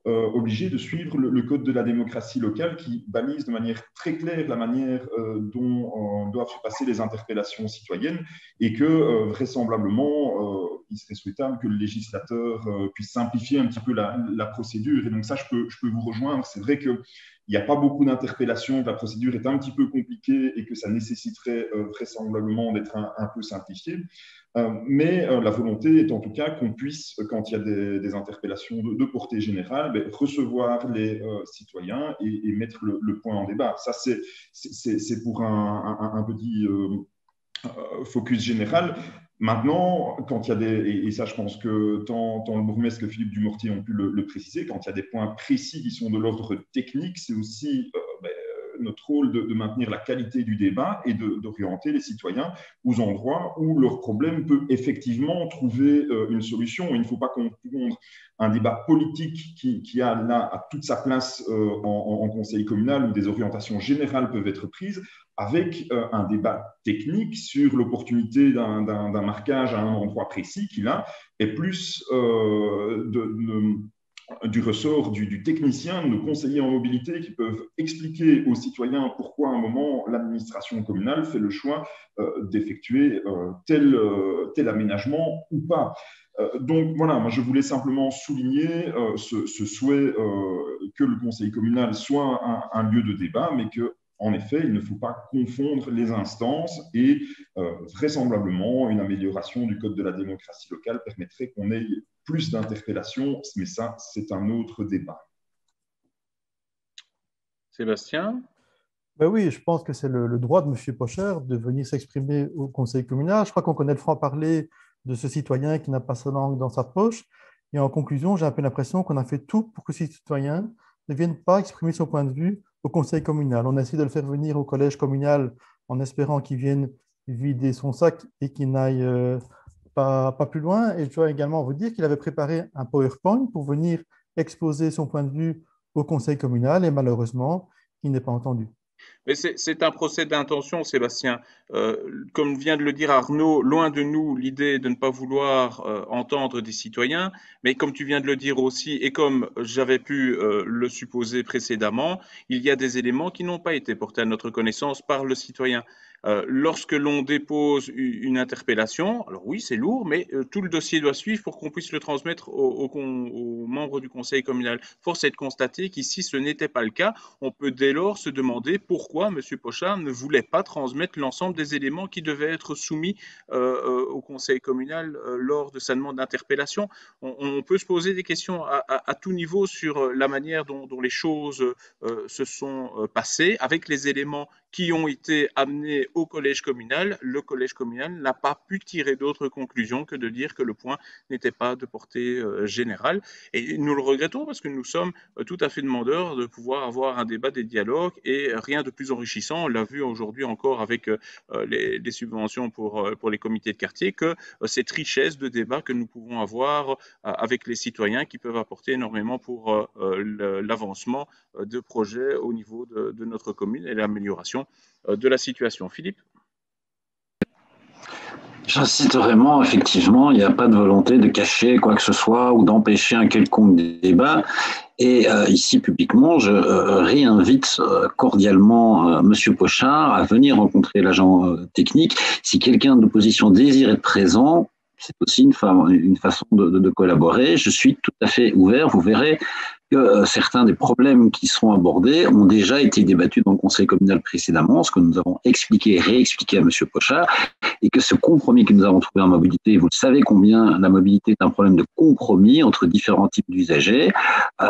obligé de suivre le code de la démocratie locale qui balise de manière très claire la manière dont doivent se passer les interpellations citoyennes, et que vraisemblablement il serait souhaitable que le législateur puisse simplifier un petit peu la procédure. Et donc ça, je peux vous rejoindre. C'est vrai qu'il n'y a pas beaucoup d'interpellations, que la procédure est un petit peu compliquée et que ça nécessiterait vraisemblablement d'être un peu simplifié. Mais la volonté est en tout cas qu'on puisse, quand il y a des interpellations de portée générale, recevoir les citoyens et mettre le point en débat. Ça, c'est pour un petit focus général. Maintenant, quand il y a et ça je pense que tant le bourgmestre que Philippe Dumortier ont pu le préciser, quand il y a des points précis qui sont de l'ordre technique, c'est aussi notre rôle de maintenir la qualité du débat et d'orienter les citoyens aux endroits où leur problème peut effectivement trouver une solution. Il ne faut pas confondre un débat politique qui a là toute sa place en conseil communal où des orientations générales peuvent être prises avec un débat technique sur l'opportunité d'un marquage à un endroit précis qui là est plus du ressort du technicien, de nos conseillers en mobilité qui peuvent expliquer aux citoyens pourquoi à un moment l'administration communale fait le choix d'effectuer tel aménagement ou pas. Donc voilà, moi je voulais simplement souligner ce souhait que le conseil communal soit un lieu de débat, mais que en effet, il ne faut pas confondre les instances et vraisemblablement, une amélioration du code de la démocratie locale permettrait qu'on ait plus d'interpellations, mais ça, c'est un autre débat. Sébastien? Ben oui, je pense que c'est le droit de M. Pocher de venir s'exprimer au conseil communal. Je crois qu'on connaît le franc-parler de ce citoyen qui n'a pas sa langue dans sa poche. Et en conclusion, j'ai un peu l'impression qu'on a fait tout pour que ces citoyens ne viennent pas exprimer son point de vue au conseil communal. On a essayé de le faire venir au collège communal en espérant qu'il vienne vider son sac et qu'il n'aille pas plus loin. Et je dois également vous dire qu'il avait préparé un PowerPoint pour venir exposer son point de vue au conseil communal et malheureusement, il n'est pas entendu. Mais c'est un procès d'intention, Sébastien. Comme vient de le dire Arnaud, loin de nous l'idée de ne pas vouloir entendre des citoyens, mais comme tu viens de le dire aussi, et comme j'avais pu le supposer précédemment, il y a des éléments qui n'ont pas été portés à notre connaissance par le citoyen. Lorsque l'on dépose une interpellation, alors oui, c'est lourd, mais tout le dossier doit suivre pour qu'on puisse le transmettre aux membres du conseil communal. Force est de constater qu'ici, ce n'était pas le cas. On peut dès lors se demander pourquoi M. Pochard ne voulait pas transmettre l'ensemble des éléments qui devaient être soumis au conseil communal lors de sa demande d'interpellation. On peut se poser des questions à tout niveau sur la manière dont les choses se sont passées, avec les éléments qui ont été amenés au collège communal. Le collège communal n'a pas pu tirer d'autres conclusions que de dire que le point n'était pas de portée générale. Et nous le regrettons parce que nous sommes tout à fait demandeurs de pouvoir avoir un débat, des dialogues, et rien de plus enrichissant. On l'a vu aujourd'hui encore avec les subventions pour les comités de quartier, que cette richesse de débat que nous pouvons avoir avec les citoyens qui peuvent apporter énormément pour l'avancement de projets au niveau de notre commune et l'amélioration de la situation. Philippe? J'insiste vraiment, effectivement, il n'y a pas de volonté de cacher quoi que ce soit ou d'empêcher un quelconque débat. Et ici, publiquement, je réinvite cordialement M. Pochard à venir rencontrer l'agent technique. Si quelqu'un de l'opposition désire être présent, c'est aussi une façon de collaborer. Je suis tout à fait ouvert. Vous verrez que certains des problèmes qui seront abordés ont déjà été débattus dans le conseil communal précédemment, ce que nous avons expliqué et réexpliqué à M. Pochard, et que ce compromis que nous avons trouvé en mobilité, vous le savez combien la mobilité est un problème de compromis entre différents types d'usagers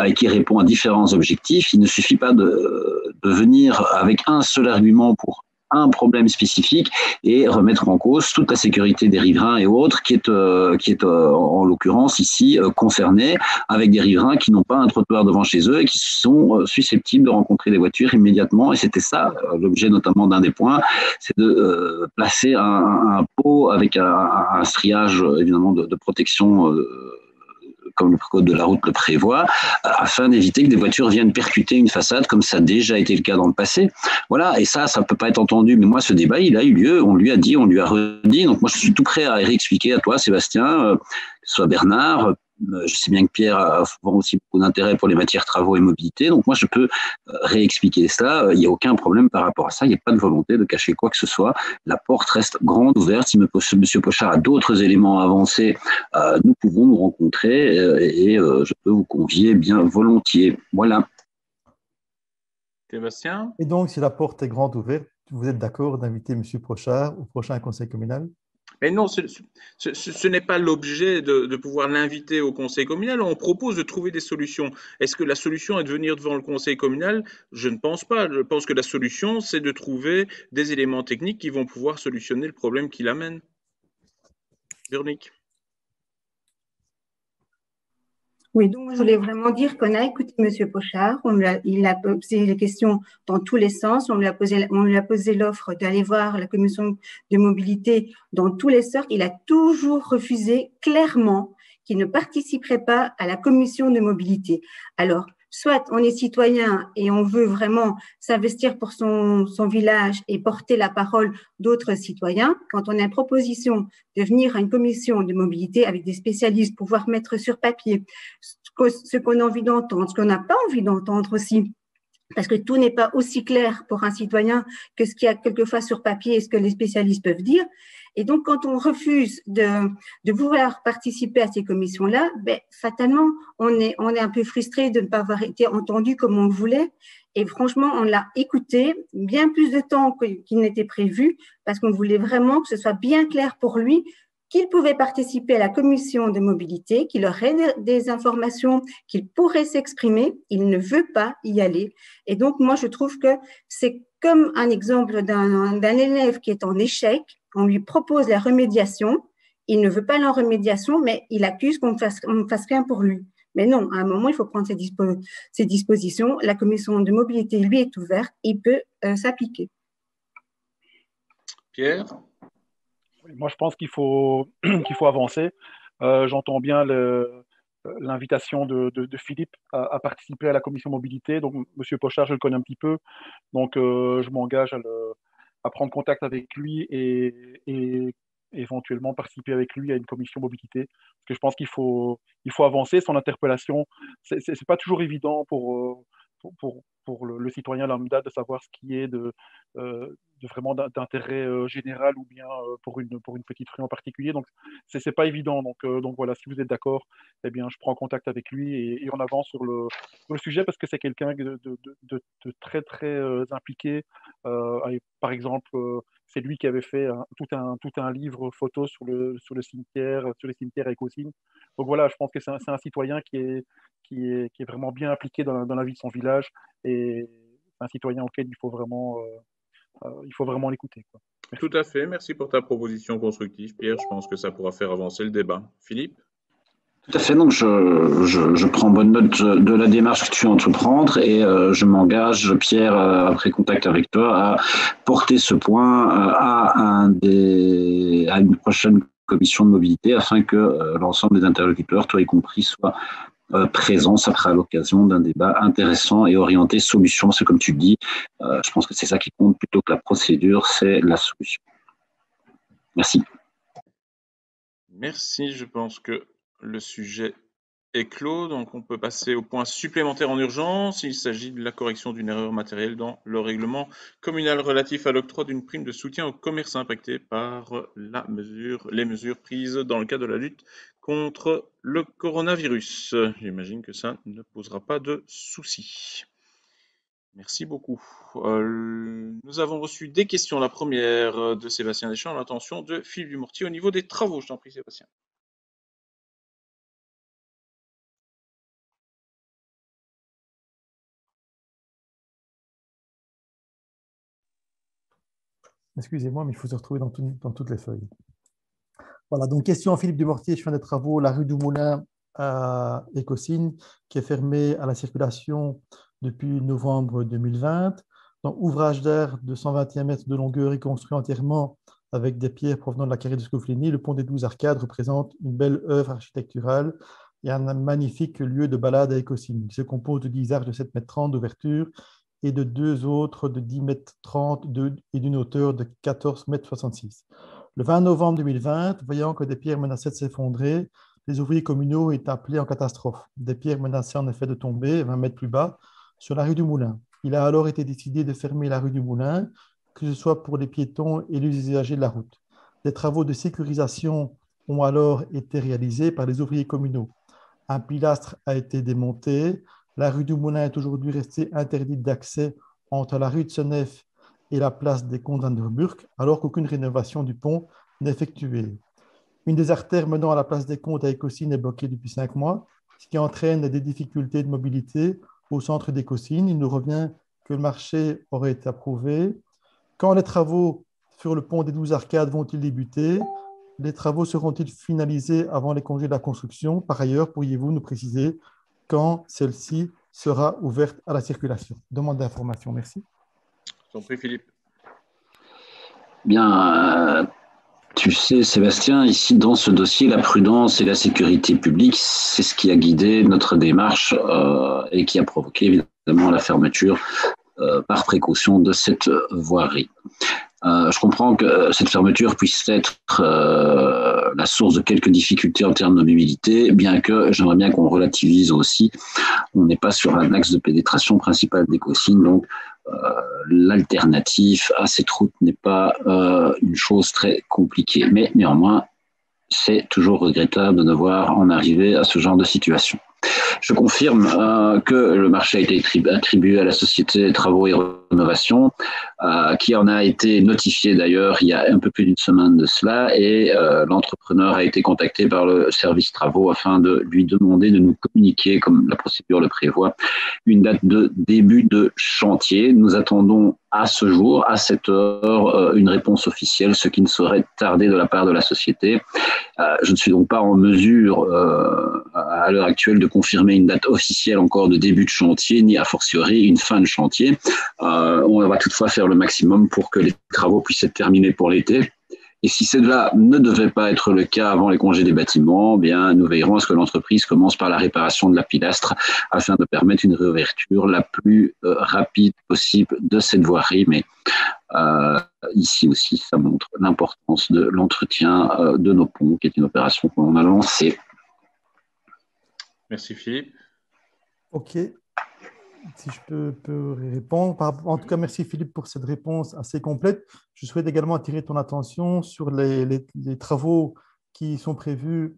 et qui répond à différents objectifs. Il ne suffit pas de venir avec un seul argument pour un problème spécifique et remettre en cause toute la sécurité des riverains et autres qui est en l'occurrence ici concernée, avec des riverains qui n'ont pas un trottoir devant chez eux et qui sont susceptibles de rencontrer des voitures immédiatement. Et c'était ça l'objet notamment d'un des points, c'est de placer un pot avec un striage évidemment de protection comme le code de la route le prévoit, afin d'éviter que des voitures viennent percuter une façade, comme ça a déjà été le cas dans le passé. Voilà, et ça ne peut pas être entendu. Mais moi, ce débat, il a eu lieu, on lui a dit, on lui a redit. Donc moi, je suis tout prêt à réexpliquer à toi, Sébastien, que ce soit Bernard. Je sais bien que Pierre a souvent aussi beaucoup d'intérêt pour les matières travaux et mobilité. Donc moi, je peux réexpliquer cela. Il n'y a aucun problème par rapport à ça. Il n'y a pas de volonté de cacher quoi que ce soit. La porte reste grande ouverte. Si M. Pochard a d'autres éléments à avancer, nous pouvons nous rencontrer et je peux vous convier bien volontiers. Voilà. Sébastien? Et donc, si la porte est grande ouverte, vous êtes d'accord d'inviter M. Pochard au prochain conseil communal? Mais non, ce n'est pas l'objet de pouvoir l'inviter au conseil communal. On propose de trouver des solutions. Est-ce que la solution est de venir devant le conseil communal? Je ne pense pas. Je pense que la solution, c'est de trouver des éléments techniques qui vont pouvoir solutionner le problème qu'il amène. Véronique. Oui, donc je voulais vraiment dire qu'on a écouté M. Pochard. Il a posé les questions dans tous les sens. On lui a posé l'offre d'aller voir la commission de mobilité dans tous les sens. Il a toujours refusé clairement qu'il ne participerait pas à la commission de mobilité. Alors, soit on est citoyen et on veut vraiment s'investir pour son village et porter la parole d'autres citoyens. Quand on a une proposition de venir à une commission de mobilité avec des spécialistes, pouvoir mettre sur papier ce qu'on a envie d'entendre, ce qu'on n'a pas envie d'entendre aussi, parce que tout n'est pas aussi clair pour un citoyen que ce qu'il y a quelquefois sur papier et ce que les spécialistes peuvent dire. Et donc, quand on refuse de vouloir participer à ces commissions-là, fatalement, on est un peu frustré de ne pas avoir été entendu comme on le voulait. Et franchement, on l'a écouté bien plus de temps qu'il n'était prévu, parce qu'on voulait vraiment que ce soit bien clair pour lui qu'il pouvait participer à la commission de mobilité, qu'il aurait des informations, qu'il pourrait s'exprimer. Il ne veut pas y aller. Et donc, moi, je trouve que c'est comme un exemple d'un élève qui est en échec. On lui propose la remédiation. Il ne veut pas la remédiation, mais il accuse qu'on ne fasse rien pour lui. Mais non, à un moment, il faut prendre ses dispositions. La commission de mobilité, lui, est ouverte. Il peut s'appliquer. Pierre? Moi, je pense qu'il faut avancer. J'entends bien l'invitation de Philippe à participer à la commission mobilité. Donc, M. Pochard, je le connais un petit peu. Donc, je m'engage à prendre contact avec lui et éventuellement participer avec lui à une commission mobilité. Parce que je pense qu'il faut avancer. Son interpellation, c'est pas toujours évident pour le citoyen lambda de savoir ce qui est de vraiment d'intérêt général ou bien pour une petite rue en particulier. Donc, c'est pas évident. Donc voilà, si vous êtes d'accord, eh bien, je prends contact avec lui et on avance sur le sujet parce que c'est quelqu'un de très, très impliqué. Par exemple, c'est lui qui avait fait tout un livre photo sur les cimetières à Écosine. Donc voilà, je pense que c'est un citoyen qui est vraiment bien impliqué dans la vie de son village et un citoyen auquel il faut vraiment l'écouter. Tout à fait, merci pour ta proposition constructive, Pierre. Je pense que ça pourra faire avancer le débat. Philippe? Tout à fait, donc je prends bonne note de la démarche que tu vas entreprendre et je m'engage, Pierre, après contact avec toi, à porter ce point à une prochaine commission de mobilité afin que l'ensemble des interlocuteurs, toi y compris, soient présents. Ça fera l'occasion d'un débat intéressant et orienté solution, parce que comme tu le dis, je pense que c'est ça qui compte plutôt que la procédure, c'est la solution. Merci. Merci, je pense que le sujet est clos, donc on peut passer au point supplémentaire en urgence. Il s'agit de la correction d'une erreur matérielle dans le règlement communal relatif à l'octroi d'une prime de soutien aux commerces impactés par les mesures prises dans le cadre de la lutte contre le coronavirus. J'imagine que ça ne posera pas de soucis. Merci beaucoup. Nous avons reçu des questions. La première de Sébastien Deschamps, l'intention de Philippe Dumortier au niveau des travaux. Je t'en prie, Sébastien. Excusez-moi, mais il faut se retrouver dans toutes les feuilles. Voilà, donc question à Philippe Dumortier, je fais des travaux, la rue du Moulin à Écosine, qui est fermée à la circulation depuis novembre 2020. Donc, ouvrage d'air de 121 mètres de longueur et construit entièrement avec des pierres provenant de la carrière de Scoflini. Le pont des 12 Arcades représente une belle œuvre architecturale et un magnifique lieu de balade à Écosine. Il se compose de 10 arches de 7,30 m d'ouverture et de 2 autres de 10,30 m et d'une hauteur de 14,66 m. Le 20 novembre 2020, voyant que des pierres menaçaient de s'effondrer, les ouvriers communaux étaient appelés en catastrophe. Des pierres menaçaient en effet de tomber 20 mètres plus bas sur la rue du Moulin. Il a alors été décidé de fermer la rue du Moulin, que ce soit pour les piétons et les usagers de la route. Des travaux de sécurisation ont alors été réalisés par les ouvriers communaux. Un pilastre a été démonté. La rue du Moulin est aujourd'hui restée interdite d'accès entre la rue de Senef et la place des Comtes d'Anderburg, alors qu'aucune rénovation du pont n'est effectuée. Une des artères menant à la place des Comtes à Écosine est bloquée depuis 5 mois, ce qui entraîne des difficultés de mobilité au centre d'Écosine. Il nous revient que le marché aurait été approuvé. Quand les travaux sur le pont des 12 Arcades vont-ils débuter? les travaux seront-ils finalisés avant les congés de la construction? Par ailleurs, pourriez-vous nous préciser quand celle-ci sera ouverte à la circulation? Demande d'information, merci. Je t'en prie, Philippe. Bien, tu sais, Sébastien, ici, dans ce dossier, la prudence et la sécurité publique, c'est ce qui a guidé notre démarche et qui a provoqué évidemment la fermeture par précaution de cette voirie. Je comprends que cette fermeture puisse être la source de quelques difficultés en termes de mobilité, bien que j'aimerais bien qu'on relativise aussi. On n'est pas sur un axe de pénétration principal des Caussines, donc l'alternative à cette route n'est pas une chose très compliquée. Mais néanmoins, c'est toujours regrettable de devoir en arriver à ce genre de situation. Je confirme que le marché a été attribué à la société Travaux et Rénovation, qui en a été notifié d'ailleurs il y a un peu plus d'une semaine de cela, et l'entrepreneur a été contacté par le service Travaux afin de lui demander de nous communiquer, comme la procédure le prévoit, une date de début de chantier. Nous attendons à ce jour, à cette heure, une réponse officielle, ce qui ne saurait tarder de la part de la société. Je ne suis donc pas en mesure, à l'heure actuelle, de confirmer une date officielle encore de début de chantier, ni a fortiori une fin de chantier. On va toutefois faire le maximum pour que les travaux puissent être terminés pour l'été. Et si cela ne devait pas être le cas avant les congés des bâtiments, bien, nous veillerons à ce que l'entreprise commence par la réparation de la pilastre afin de permettre une réouverture la plus rapide possible de cette voirie. Mais ici aussi, ça montre l'importance de l'entretien de nos ponts, qui est une opération qu'on a lancée. Merci Philippe. OK. Si je peux répondre. En tout cas, merci Philippe pour cette réponse assez complète. Je souhaite également attirer ton attention sur les travaux qui sont prévus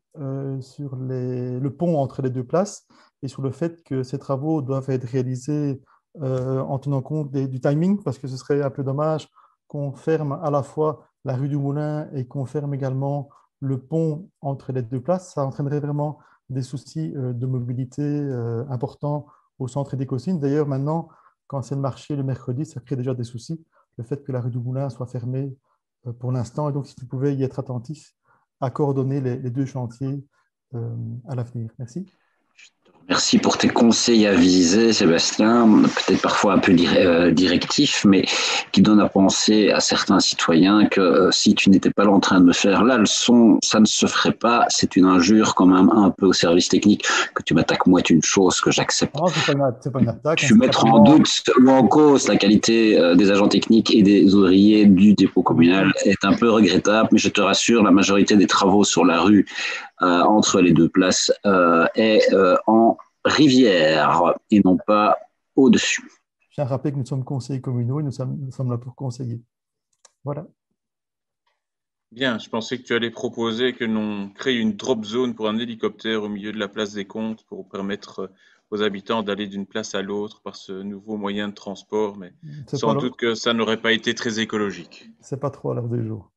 sur le pont entre les deux places et sur le fait que ces travaux doivent être réalisés en tenant compte du timing, parce que ce serait un peu dommage qu'on ferme à la fois la rue du Moulin et qu'on ferme également le pont entre les deux places. Ça entraînerait vraiment des soucis de mobilité importants au centre des Caussines. D'ailleurs, maintenant, quand c'est le marché le mercredi, ça crée déjà des soucis, le fait que la rue du Moulin soit fermée pour l'instant. Et donc, si tu pouvais y être attentif à coordonner les deux chantiers à l'avenir. Merci. Merci pour tes conseils avisés, Sébastien, peut-être parfois un peu directifs, mais qui donnent à penser à certains citoyens que si tu n'étais pas là en train de me faire la leçon, ça ne se ferait pas. C'est une injure quand même un peu au service technique. Que tu m'attaques, moi, est une chose que j'accepte. Non, c'est pas une attaque. Tu mettre en doute ou en cause la qualité des agents techniques et des ouvriers du dépôt communal est un peu regrettable, mais je te rassure, la majorité des travaux sur la rue entre les deux places est en rivière et non pas au-dessus. Je tiens à rappeler que nous sommes conseillers communaux et nous sommes là pour conseiller. Voilà. Bien, je pensais que tu allais proposer que l'on crée une drop zone pour un hélicoptère au milieu de la place des Comptes pour permettre aux habitants d'aller d'une place à l'autre par ce nouveau moyen de transport, mais sans doute que ça n'aurait pas été très écologique. C'est pas trop à l'heure du jour.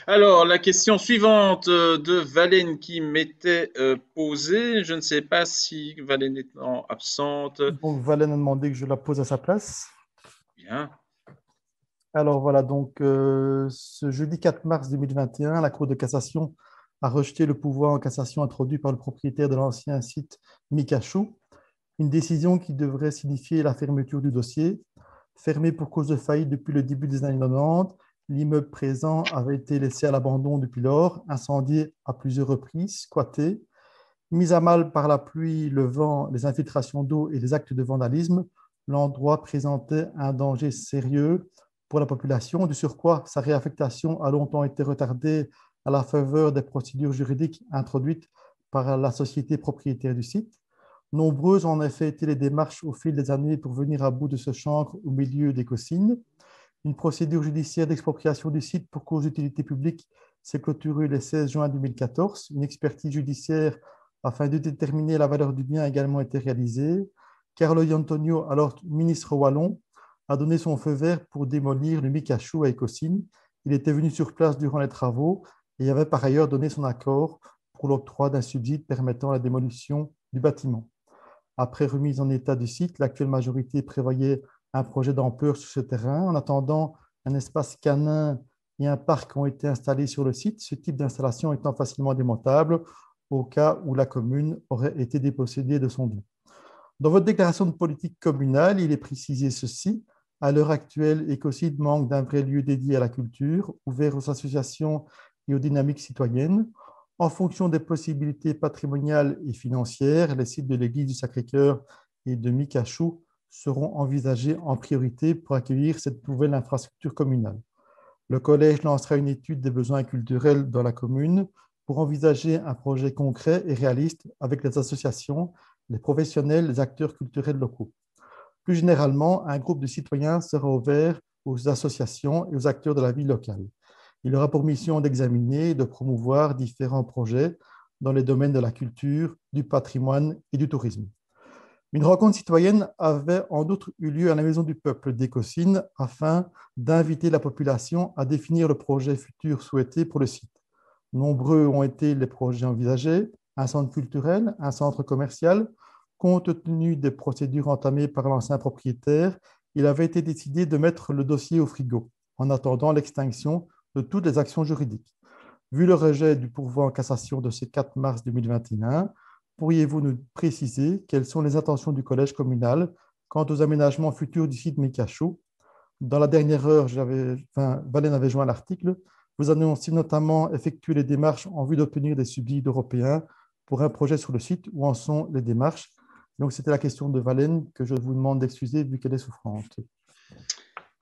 Alors, la question suivante de Valène qui m'était posée, je ne sais pas si Valène étant absente. Donc, Valène a demandé que je la pose à sa place. Bien. Alors, voilà, donc ce jeudi 4 mars 2021, la Cour de cassation a rejeté le pouvoir en cassation introduit par le propriétaire de l'ancien site Mikachou, une décision qui devrait signifier la fermeture du dossier. Fermé pour cause de faillite depuis le début des années 90, l'immeuble présent avait été laissé à l'abandon depuis lors, incendié à plusieurs reprises, squatté. Mis à mal par la pluie, le vent, les infiltrations d'eau et les actes de vandalisme, l'endroit présentait un danger sérieux pour la population. De surcroît, sa réaffectation a longtemps été retardée à la faveur des procédures juridiques introduites par la société propriétaire du site. Nombreuses ont en effet été les démarches au fil des années pour venir à bout de ce chancre au milieu des Caussines. Une procédure judiciaire d'expropriation du site pour cause d'utilité publique s'est clôturée le 16 juin 2014. Une expertise judiciaire afin de déterminer la valeur du bien a également été réalisée. Carlo Antonio, alors ministre wallon, a donné son feu vert pour démolir le Mikachou à Caussines. Il était venu sur place durant les travaux et avait par ailleurs donné son accord pour l'octroi d'un subside permettant la démolition du bâtiment. Après remise en état du site, l'actuelle majorité prévoyait un projet d'ampleur sur ce terrain. En attendant, un espace canin et un parc ont été installés sur le site, ce type d'installation étant facilement démontable au cas où la commune aurait été dépossédée de son bien. Dans votre déclaration de politique communale, il est précisé ceci. À l'heure actuelle, Écocide manque d'un vrai lieu dédié à la culture, ouvert aux associations et aux dynamiques citoyennes. En fonction des possibilités patrimoniales et financières, les sites de l'église du Sacré-Cœur et de Micachou seront envisagés en priorité pour accueillir cette nouvelle infrastructure communale. Le collège lancera une étude des besoins culturels dans la commune pour envisager un projet concret et réaliste avec les associations, les professionnels, les acteurs culturels locaux. Plus généralement, un groupe de citoyens sera ouvert aux associations et aux acteurs de la vie locale. Il aura pour mission d'examiner et de promouvoir différents projets dans les domaines de la culture, du patrimoine et du tourisme. Une rencontre citoyenne avait en outre eu lieu à la Maison du Peuple d'Écosine afin d'inviter la population à définir le projet futur souhaité pour le site. Nombreux ont été les projets envisagés, un centre culturel, un centre commercial. Compte tenu des procédures entamées par l'ancien propriétaire, il avait été décidé de mettre le dossier au frigo en attendant l'extinction de toutes les actions juridiques. Vu le rejet du pourvoi en cassation de ce 4 mars 2021, pourriez-vous nous préciser quelles sont les intentions du collège communal quant aux aménagements futurs du site Micachou? Dans la dernière heure, Valène avait joint l'article. Vous annoncez notamment effectuer les démarches en vue d'obtenir des subsides européens pour un projet sur le site. Où en sont les démarches? Donc, c'était la question de Valène que je vous demande d'excuser vu qu'elle est souffrante.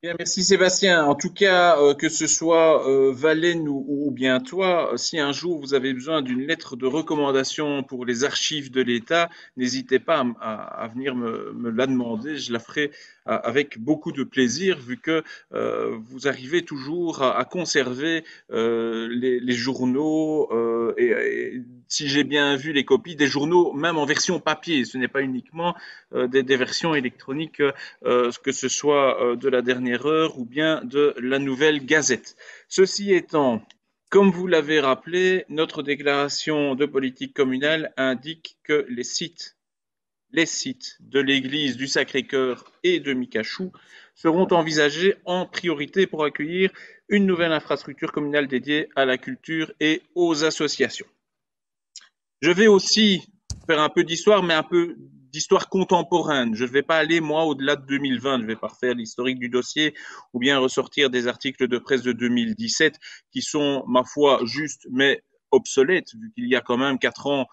Bien, merci Sébastien. En tout cas, que ce soit Valène ou bien toi, si un jour vous avez besoin d'une lettre de recommandation pour les archives de l'État, n'hésitez pas à venir me la demander. Je la ferai avec beaucoup de plaisir, vu que vous arrivez toujours à conserver les journaux et si j'ai bien vu les copies des journaux, même en version papier. Ce n'est pas uniquement des versions électroniques, que ce soit de la dernière heure ou bien de la Nouvelle Gazette. Ceci étant, comme vous l'avez rappelé, notre déclaration de politique communale indique que les sites de l'église du Sacré-Cœur et de Micachou seront envisagés en priorité pour accueillir une nouvelle infrastructure communale dédiée à la culture et aux associations. Je vais aussi faire un peu d'histoire, mais un peu d'histoire contemporaine. Je ne vais pas aller, moi, au-delà de 2020. Je ne vais pas refaire l'historique du dossier ou bien ressortir des articles de presse de 2017 qui sont, ma foi, justes, mais obsolètes, vu qu'il y a quand même 4 ans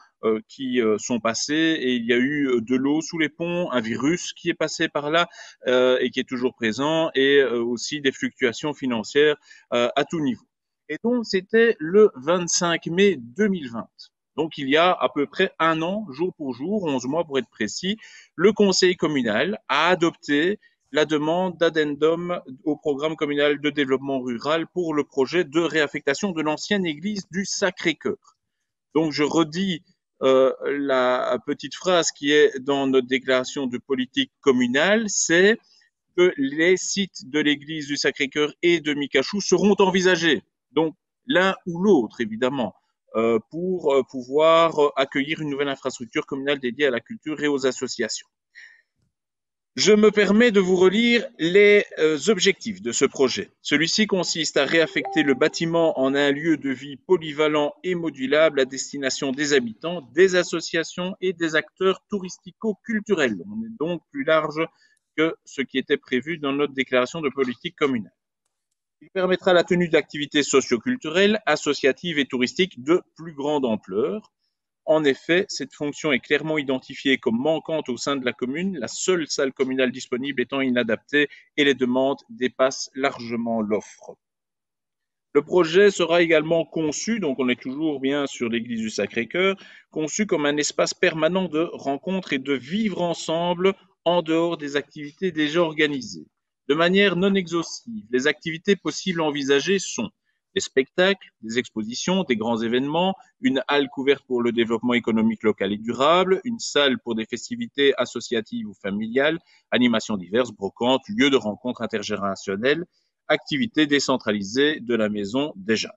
qui sont passés et il y a eu de l'eau sous les ponts, un virus qui est passé par là et qui est toujours présent et aussi des fluctuations financières à tout niveau. Et donc, c'était le 25 mai 2020. Donc, il y a à peu près 1 an, jour pour jour, 11 mois pour être précis, le conseil communal a adopté la demande d'addendum au programme communal de développement rural pour le projet de réaffectation de l'ancienne église du Sacré-Cœur. Donc, je redis la petite phrase qui est dans notre déclaration de politique communale, c'est que les sites de l'église du Sacré-Cœur et de Micachou seront envisagés. Donc, l'un ou l'autre, évidemment, pour pouvoir accueillir une nouvelle infrastructure communale dédiée à la culture et aux associations. Je me permets de vous relire les objectifs de ce projet. Celui-ci consiste à réaffecter le bâtiment en un lieu de vie polyvalent et modulable à destination des habitants, des associations et des acteurs touristico-culturels. On est donc plus large que ce qui était prévu dans notre déclaration de politique communale. Il permettra la tenue d'activités socio-culturelles, associatives et touristiques de plus grande ampleur. En effet, cette fonction est clairement identifiée comme manquante au sein de la commune, la seule salle communale disponible étant inadaptée et les demandes dépassent largement l'offre. Le projet sera également conçu, donc on est toujours bien sur l'église du Sacré-Cœur, conçu comme un espace permanent de rencontre et de vivre ensemble en dehors des activités déjà organisées. De manière non exhaustive, les activités possibles envisagées sont des spectacles, des expositions, des grands événements, une halle couverte pour le développement économique local et durable, une salle pour des festivités associatives ou familiales, animations diverses, brocantes, lieux de rencontres intergénérationnelles, activités décentralisées de la maison des jeunes.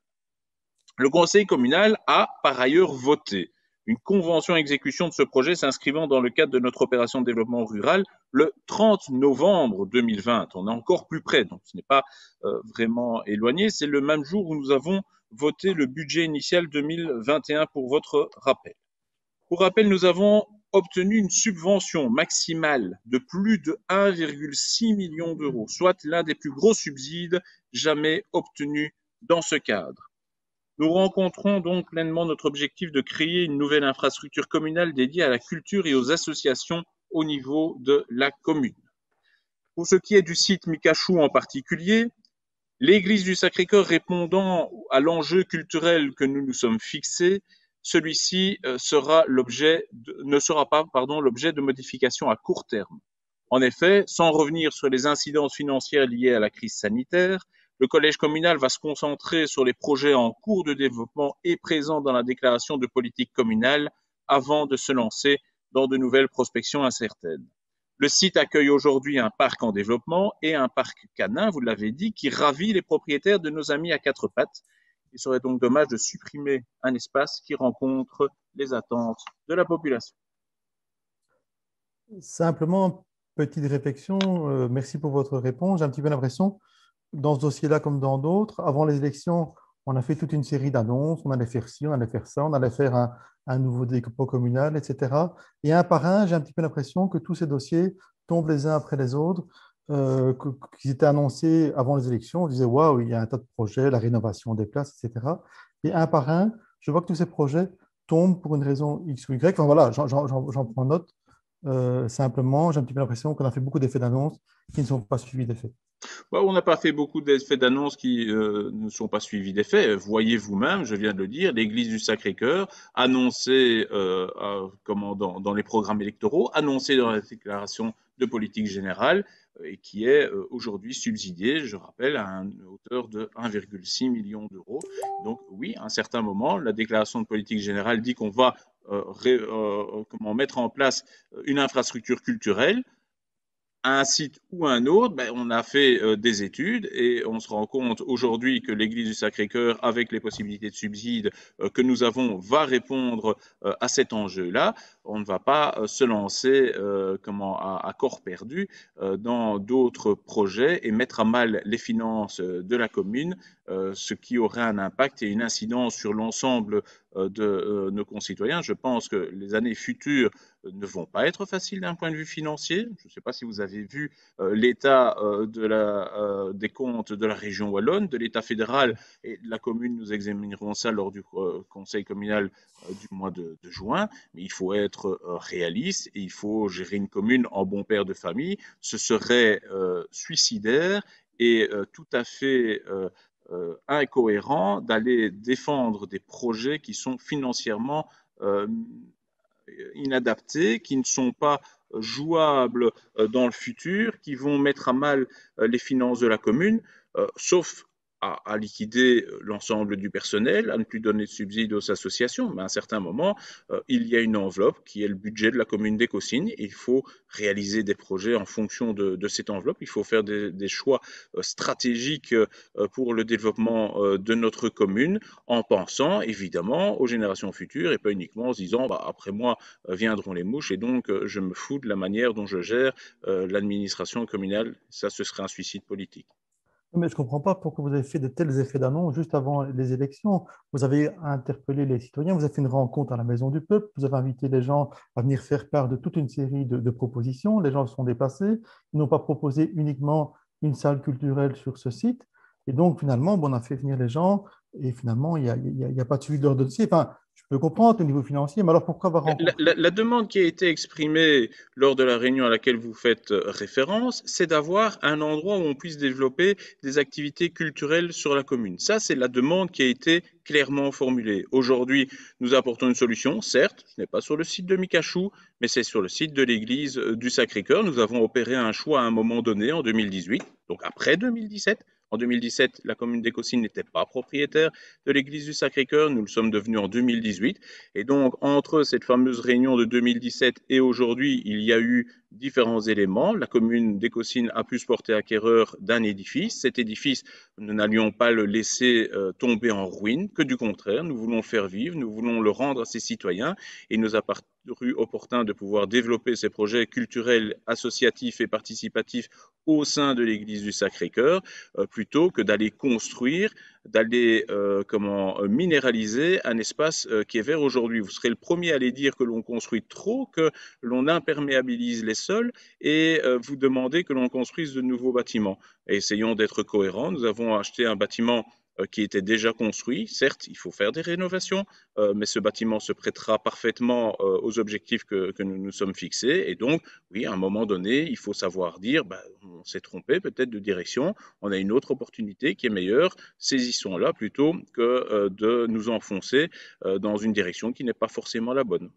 Le conseil communal a par ailleurs voté une convention exécution de ce projet s'inscrivant dans le cadre de notre opération de développement rural le 30 novembre 2020. On est encore plus près, donc ce n'est pas vraiment éloigné. C'est le même jour où nous avons voté le budget initial 2021 pour votre rappel. Pour rappel, nous avons obtenu une subvention maximale de plus de 1,6 million d'euros, soit l'un des plus gros subsides jamais obtenus dans ce cadre. Nous rencontrons donc pleinement notre objectif de créer une nouvelle infrastructure communale dédiée à la culture et aux associations au niveau de la commune. Pour ce qui est du site Micachou en particulier, l'église du Sacré-Cœur répondant à l'enjeu culturel que nous nous sommes fixés, celui-ci ne sera pas l'objet de modifications à court terme. En effet, sans revenir sur les incidences financières liées à la crise sanitaire, le collège communal va se concentrer sur les projets en cours de développement et présents dans la déclaration de politique communale avant de se lancer dans de nouvelles prospections incertaines. Le site accueille aujourd'hui un parc en développement et un parc canin, vous l'avez dit, qui ravit les propriétaires de nos amis à quatre pattes. Il serait donc dommage de supprimer un espace qui rencontre les attentes de la population. Simplement, petite réflexion, merci pour votre réponse. J'ai un petit peu l'impression, dans ce dossier-là comme dans d'autres, avant les élections, on a fait toute une série d'annonces, on allait faire ci, on allait faire ça, on allait faire un nouveau découpement communal, etc. Et un par un, j'ai un petit peu l'impression que tous ces dossiers tombent les uns après les autres, qu'ils étaient annoncés avant les élections. On disait, waouh, il y a un tas de projets, la rénovation des places, etc. Et un par un, je vois que tous ces projets tombent pour une raison X ou Y. Enfin voilà, j'en prends note. Simplement, j'ai un petit peu l'impression qu'on a fait beaucoup d'effets d'annonce qui ne sont pas suivis d'effets. On n'a pas fait beaucoup d'effets d'annonce qui ne sont pas suivis d'effets. Voyez vous-même, je viens de le dire, l'église du Sacré-Cœur, annoncée dans les programmes électoraux, annoncée dans la déclaration de politique générale, et qui est aujourd'hui subsidiée, je rappelle, à une hauteur de 1,6 million d'euros. Donc oui, à un certain moment, la déclaration de politique générale dit qu'on va mettre en place une infrastructure culturelle, un site ou un autre, on a fait des études et on se rend compte aujourd'hui que l'église du Sacré-Cœur, avec les possibilités de subsides que nous avons, va répondre à cet enjeu-là. On ne va pas se lancer à corps perdu dans d'autres projets et mettre à mal les finances de la commune, ce qui aurait un impact et une incidence sur l'ensemble de nos concitoyens. Je pense que les années futures ne vont pas être faciles d'un point de vue financier. Je ne sais pas si vous avez vu l'état des comptes de la région wallonne, de l'état fédéral et de la commune. Nous examinerons ça lors du conseil communal du mois de juin. Mais il faut être réaliste et il faut gérer une commune en bon père de famille. Ce serait suicidaire et tout à fait incohérent d'aller défendre des projets qui sont financièrement inadaptés, qui ne sont pas jouables dans le futur, qui vont mettre à mal les finances de la commune, sauf à liquider l'ensemble du personnel, à ne plus donner de subsides aux associations. Mais à un certain moment, il y a une enveloppe qui est le budget de la commune d'Écossignes et il faut réaliser des projets en fonction de cette enveloppe. Il faut faire des choix stratégiques pour le développement de notre commune en pensant évidemment aux générations futures et pas uniquement en se disant après moi viendront les mouches et donc je me fous de la manière dont je gère l'administration communale. Ça, ce serait un suicide politique. Mais je ne comprends pas pourquoi vous avez fait de tels effets d'annonce juste avant les élections. Vous avez interpellé les citoyens, vous avez fait une rencontre à la Maison du Peuple, vous avez invité les gens à venir faire part de toute une série de propositions. Les gens se sont déplacés, ils n'ont pas proposé uniquement une salle culturelle sur ce site. Et donc, finalement, on a fait venir les gens et finalement, il n'y a pas de suivi de leur dossier. Enfin, je peux comprendre au niveau financier, mais alors pourquoi avoir rencontré... La demande qui a été exprimée lors de la réunion à laquelle vous faites référence, c'est d'avoir un endroit où on puisse développer des activités culturelles sur la commune. Ça, c'est la demande qui a été clairement formulée. Aujourd'hui, nous apportons une solution. Certes, ce n'est pas sur le site de Micachou, mais c'est sur le site de l'église du Sacré-Cœur. Nous avons opéré un choix à un moment donné, en 2018, donc après 2017. En 2017, la commune d'Écossignes n'était pas propriétaire de l'église du Sacré-Cœur. Nous le sommes devenus en 2018. Et donc, entre cette fameuse réunion de 2017 et aujourd'hui, il y a eu différents éléments. La commune d'Écossynes a pu se porter acquéreur d'un édifice. Cet édifice, nous n'allions pas le laisser tomber en ruine, que du contraire, nous voulons le faire vivre, nous voulons le rendre à ses citoyens, et il nous a paru opportun de pouvoir développer ces projets culturels, associatifs et participatifs au sein de l'église du Sacré-Cœur, plutôt que d'aller construire, d'aller minéraliser un espace qui est vert aujourd'hui. Vous serez le premier à aller dire que l'on construit trop, que l'on imperméabilise les sols, et vous demandez que l'on construise de nouveaux bâtiments. Et essayons d'être cohérents. Nous avons acheté un bâtiment qui était déjà construit. Certes, il faut faire des rénovations, mais ce bâtiment se prêtera parfaitement aux objectifs que nous nous sommes fixés. Et donc, oui, à un moment donné, il faut savoir dire, on s'est trompé peut-être de direction, on a une autre opportunité qui est meilleure, saisissons-la plutôt que de nous enfoncer dans une direction qui n'est pas forcément la bonne.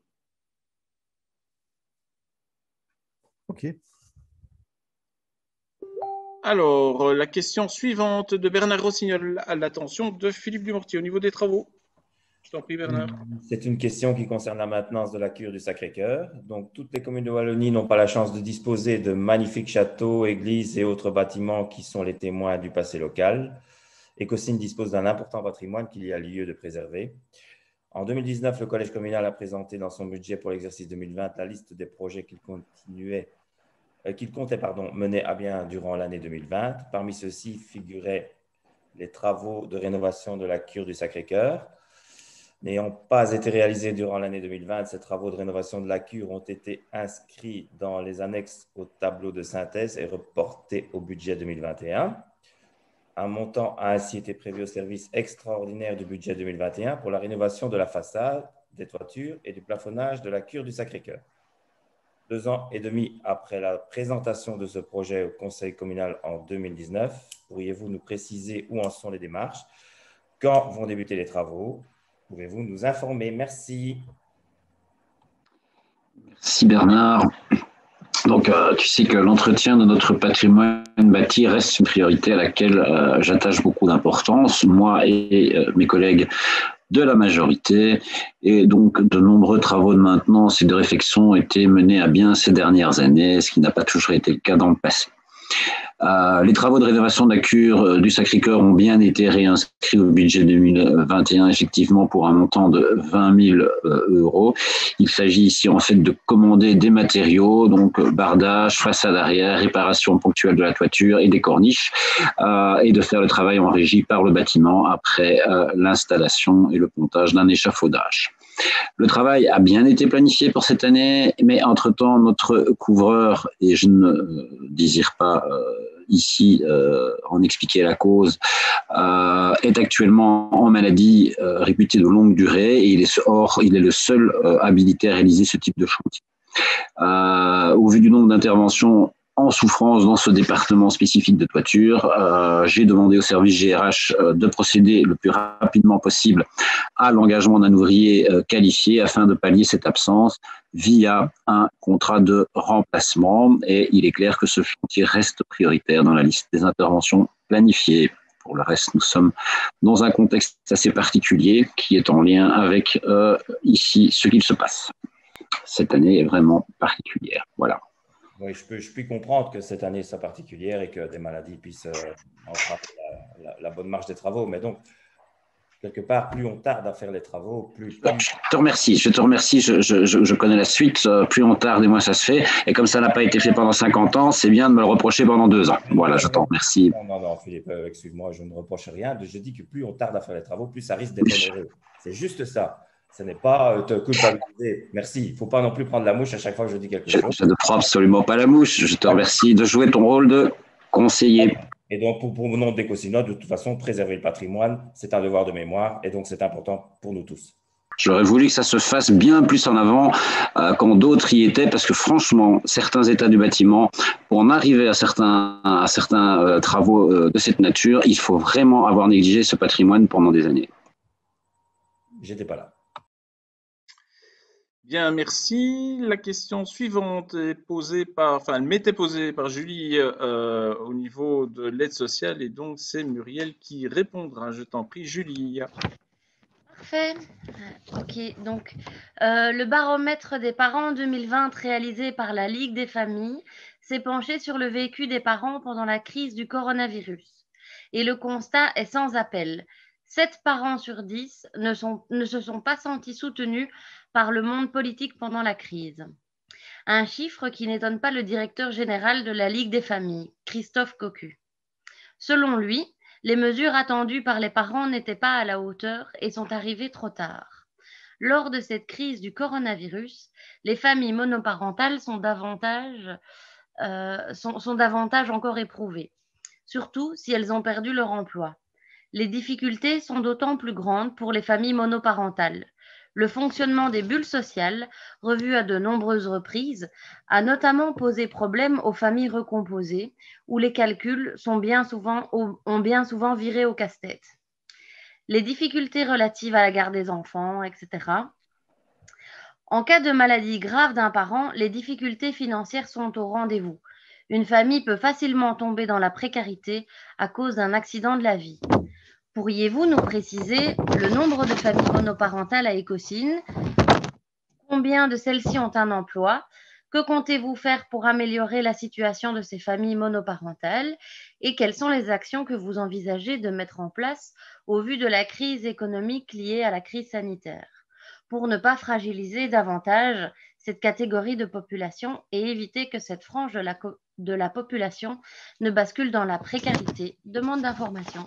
OK. Alors, la question suivante de Bernard Rossignol à l'attention de Philippe Dumortier au niveau des travaux. Je t'en prie, Bernard. C'est une question qui concerne la maintenance de la cure du Sacré-Cœur. Donc, toutes les communes de Wallonie n'ont pas la chance de disposer de magnifiques châteaux, églises et autres bâtiments qui sont les témoins du passé local. Écossynes dispose d'un important patrimoine qu'il y a lieu de préserver. En 2019, le collège communal a présenté dans son budget pour l'exercice 2020 la liste des projets qu'il comptait mener à bien durant l'année 2020. Parmi ceux-ci figuraient les travaux de rénovation de la cure du Sacré-Cœur. N'ayant pas été réalisés durant l'année 2020, ces travaux de rénovation de la cure ont été inscrits dans les annexes au tableau de synthèse et reportés au budget 2021. Un montant a ainsi été prévu au service extraordinaire du budget 2021 pour la rénovation de la façade, des toitures et du plafonnage de la cure du Sacré-Cœur. 2 ans et demi après la présentation de ce projet au conseil communal en 2019, pourriez-vous nous préciser où en sont les démarches? Quand vont débuter les travaux? Pouvez-vous nous informer? Merci. Merci Bernard. Donc, tu sais que l'entretien de notre patrimoine bâti reste une priorité à laquelle j'attache beaucoup d'importance, moi et mes collègues de la majorité. Et donc, de nombreux travaux de maintenance et de réfection ont été menés à bien ces dernières années, ce qui n'a pas toujours été le cas dans le passé. Les travaux de rénovation de la cure du Sacré-Cœur ont bien été réinscrits au budget 2021, effectivement, pour un montant de 20 000 euros. Il s'agit ici, en fait, de commander des matériaux, donc bardage, façade arrière, réparation ponctuelle de la toiture et des corniches, et de faire le travail en régie par le bâtiment après l'installation et le pontage d'un échafaudage. Le travail a bien été planifié pour cette année, mais entre-temps, notre couvreur, et je ne désire pas ici en expliquer la cause, est actuellement en maladie réputée de longue durée et il est le seul habilité à réaliser ce type de chantier. Au vu du nombre d'interventions en souffrance dans ce département spécifique de toiture, j'ai demandé au service GRH de procéder le plus rapidement possible à l'engagement d'un ouvrier qualifié afin de pallier cette absence via un contrat de remplacement. Et il est clair que ce chantier reste prioritaire dans la liste des interventions planifiées. Pour le reste, nous sommes dans un contexte assez particulier qui est en lien avec ici ce qu'il se passe. Cette année est vraiment particulière. Voilà. Oui, je puis comprendre que cette année soit particulière et que des maladies puissent entraver la bonne marche des travaux. Mais donc, quelque part, plus on tarde à faire les travaux, plus… Je te remercie. Je connais la suite. Plus on tarde et moins ça se fait. Et comme ça n'a pas été fait pendant 50 ans, c'est bien de me le reprocher pendant 2 ans. Voilà, je t'en remercie. Non, Philippe, excuse-moi, je ne reproche rien. Je dis que plus on tarde à faire les travaux, plus ça risque d'être onéreux. C'est juste ça. Ce n'est pas te culpabiliser. Merci. Il ne faut pas non plus prendre la mouche à chaque fois que je dis quelque chose. Je ne prends absolument pas la mouche. Je te remercie de jouer ton rôle de conseiller. Et donc, pour le nom d'Écossynes, de toute façon, préserver le patrimoine, c'est un devoir de mémoire et donc c'est important pour nous tous. J'aurais voulu que ça se fasse bien plus en avant quand d'autres y étaient, parce que franchement, certains états du bâtiment, pour en arriver à certains travaux de cette nature, il faut vraiment avoir négligé ce patrimoine pendant des années. J'étais pas là. Bien, merci. La question suivante est elle m'était posée par Julie au niveau de l'aide sociale et donc c'est Muriel qui répondra. Je t'en prie, Julie. Parfait. Ok, donc le baromètre des parents 2020 réalisé par la Ligue des familles s'est penché sur le vécu des parents pendant la crise du coronavirus. Et le constat est sans appel. 7 parents sur 10 ne se sont pas sentis soutenus par le monde politique pendant la crise. Un chiffre qui n'étonne pas le directeur général de la Ligue des familles, Christophe Cocu. Selon lui, les mesures attendues par les parents n'étaient pas à la hauteur et sont arrivées trop tard. Lors de cette crise du coronavirus, les familles monoparentales sont davantage encore éprouvées, surtout si elles ont perdu leur emploi. Les difficultés sont d'autant plus grandes pour les familles monoparentales. Le fonctionnement des bulles sociales, revu à de nombreuses reprises, a notamment posé problème aux familles recomposées, où les calculs ont bien souvent viré au casse-tête. Les difficultés relatives à la garde des enfants, etc. En cas de maladie grave d'un parent, les difficultés financières sont au rendez-vous. Une famille peut facilement tomber dans la précarité à cause d'un accident de la vie. Pourriez-vous nous préciser le nombre de familles monoparentales à Écosine? Combien de celles-ci ont un emploi? Que comptez-vous faire pour améliorer la situation de ces familles monoparentales? Et quelles sont les actions que vous envisagez de mettre en place au vu de la crise économique liée à la crise sanitaire, pour ne pas fragiliser davantage cette catégorie de population et éviter que cette frange de la population ne bascule dans la précarité? Demande d'information.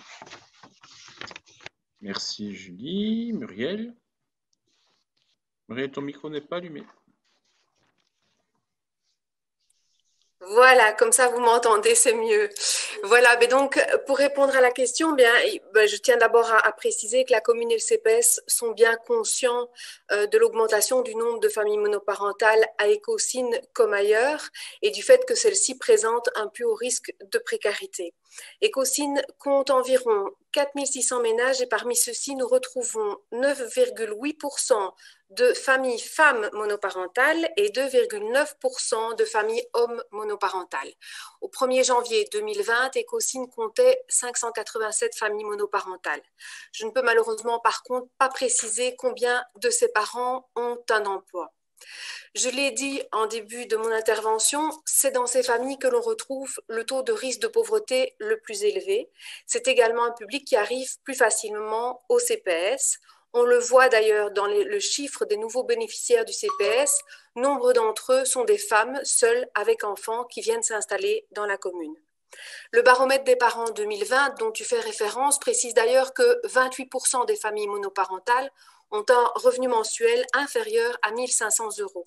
Merci Julie. Muriel? Muriel, ton micro n'est pas allumé. Voilà, comme ça vous m'entendez, c'est mieux. Voilà, mais donc pour répondre à la question, je tiens d'abord à préciser que la commune et le CPS sont bien conscients de l'augmentation du nombre de familles monoparentales à Écosine comme ailleurs et du fait que celles-ci présentent un plus haut risque de précarité. Écosine compte environ 4600 ménages et parmi ceux-ci, nous retrouvons 9,8% de familles femmes monoparentales et 2,9% de familles hommes monoparentales. Au 1er janvier 2020, Écosine comptait 587 familles monoparentales. Je ne peux malheureusement par contre pas préciser combien de ces parents ont un emploi. Je l'ai dit en début de mon intervention, c'est dans ces familles que l'on retrouve le taux de risque de pauvreté le plus élevé. C'est également un public qui arrive plus facilement au CPS. On le voit d'ailleurs dans le chiffre des nouveaux bénéficiaires du CPS. Nombre d'entre eux sont des femmes seules avec enfants qui viennent s'installer dans la commune. Le baromètre des parents 2020 dont tu fais référence précise d'ailleurs que 28% des familles monoparentales ont un revenu mensuel inférieur à 1 500 €.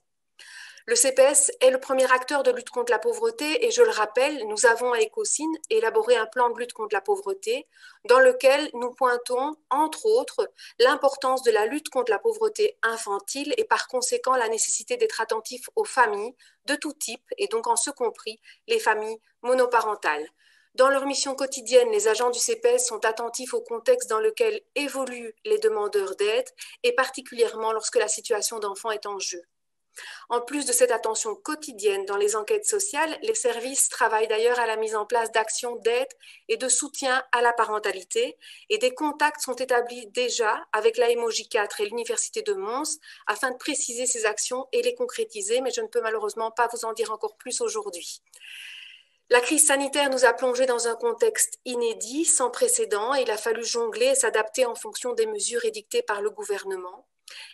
Le CPS est le premier acteur de lutte contre la pauvreté et je le rappelle, nous avons à Écosine élaboré un plan de lutte contre la pauvreté dans lequel nous pointons, entre autres, l'importance de la lutte contre la pauvreté infantile et par conséquent la nécessité d'être attentif aux familles de tout type et donc en ce compris les familles monoparentales. Dans leur mission quotidienne, les agents du CPS sont attentifs au contexte dans lequel évoluent les demandeurs d'aide et particulièrement lorsque la situation d'enfant est en jeu. En plus de cette attention quotidienne dans les enquêtes sociales, les services travaillent d'ailleurs à la mise en place d'actions d'aide et de soutien à la parentalité et des contacts sont établis déjà avec la MOJ4 et l'Université de Mons afin de préciser ces actions et les concrétiser, mais je ne peux malheureusement pas vous en dire encore plus aujourd'hui. La crise sanitaire nous a plongés dans un contexte inédit, sans précédent, et il a fallu jongler et s'adapter en fonction des mesures édictées par le gouvernement.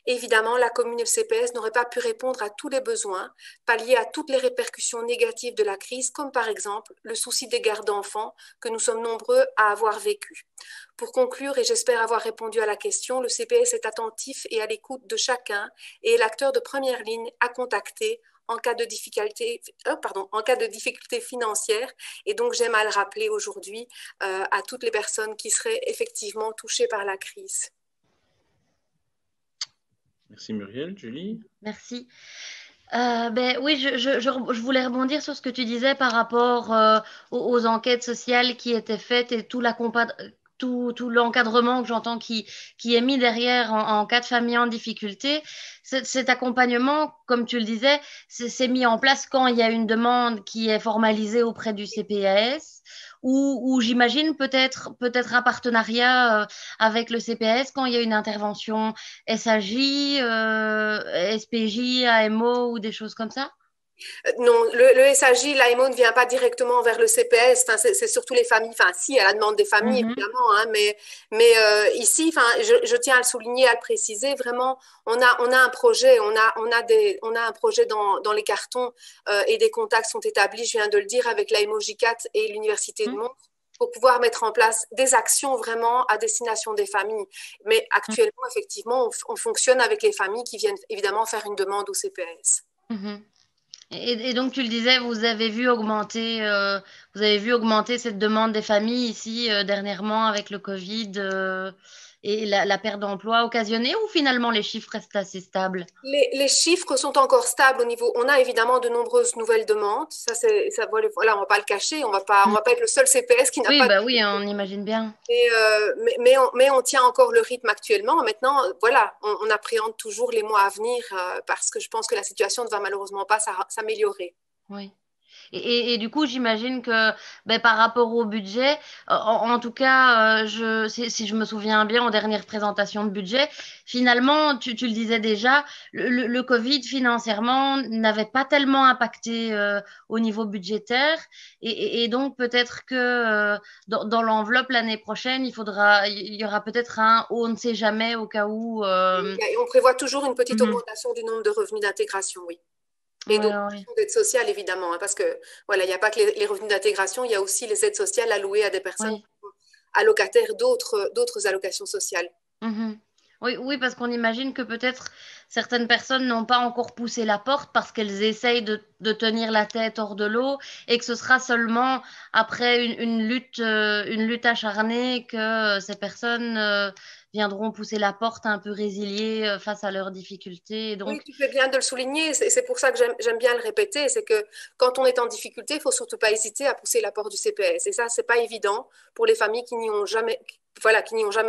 Évidemment, la commune et le CPS n'auraient pas pu répondre à tous les besoins, pallier à toutes les répercussions négatives de la crise, comme par exemple le souci des gardes d'enfants que nous sommes nombreux à avoir vécu. Pour conclure, et j'espère avoir répondu à la question, le CPS est attentif et à l'écoute de chacun et est l'acteur de première ligne à contacter en cas de difficulté financière. Et donc, j'aime à le rappeler aujourd'hui à toutes les personnes qui seraient effectivement touchées par la crise. Merci Muriel. Julie? Merci. Oui, je voulais rebondir sur ce que tu disais par rapport aux enquêtes sociales qui étaient faites et tout l'encadrement que j'entends qui est mis derrière en cas de famille en difficulté. Cet accompagnement, comme tu le disais, c'est mis en place quand il y a une demande qui est formalisée auprès du CPAS ou j'imagine peut-être un partenariat avec le CPS quand il y a une intervention SAJ, SPJ, AMO ou des choses comme ça? Non, le SAJ, l'AMO ne vient pas directement vers le CPS, enfin, c'est surtout les familles, enfin si, à la demande des familles évidemment, hein, mais ici, enfin, je tiens à le souligner, à le préciser, vraiment, on a un projet, on a un projet dans les cartons et des contacts sont établis, je viens de le dire, avec l'AMO J4 et l'Université de Mons, pour pouvoir mettre en place des actions vraiment à destination des familles. Mais actuellement, effectivement, on fonctionne avec les familles qui viennent évidemment faire une demande au CPS. Et donc, tu le disais, vous avez vu augmenter cette demande des familles ici dernièrement avec le Covid et la perte d'emploi occasionnée, ou finalement les chiffres restent assez stables? Les chiffres sont encore stables au niveau. On a évidemment de nombreuses nouvelles demandes. Voilà, on va pas le cacher. On va pas être le seul CPS qui n'a pas. Oui, on imagine bien. Mais on tient encore le rythme actuellement. Maintenant, voilà, on appréhende toujours les mois à venir parce que je pense que la situation ne va malheureusement pas s'améliorer. Oui. Et du coup, j'imagine que par rapport au budget, en tout cas, si je me souviens bien, en dernière présentation de budget, finalement, tu le disais déjà, le Covid financièrement n'avait pas tellement impacté au niveau budgétaire. Et donc, peut-être que dans l'enveloppe l'année prochaine, il y aura peut-être on ne sait jamais au cas où. Et on prévoit toujours une petite augmentation du nombre de revenus d'intégration, oui. Et donc, d'aide sociale, évidemment, hein, parce que voilà, il n'y a pas que les revenus d'intégration, il y a aussi les aides sociales allouées à des personnes allocataires d'autres allocations sociales. Oui, parce qu'on imagine que peut-être certaines personnes n'ont pas encore poussé la porte parce qu'elles essayent de tenir la tête hors de l'eau et que ce sera seulement après une lutte acharnée que ces personnes viendront pousser la porte un peu résiliées face à leurs difficultés. Donc... Oui, tu fais bien de le souligner. C'est pour ça que j'aime bien le répéter. C'est que quand on est en difficulté, il ne faut surtout pas hésiter à pousser la porte du CPS. Et ça, ce n'est pas évident pour les familles qui n'y ont jamais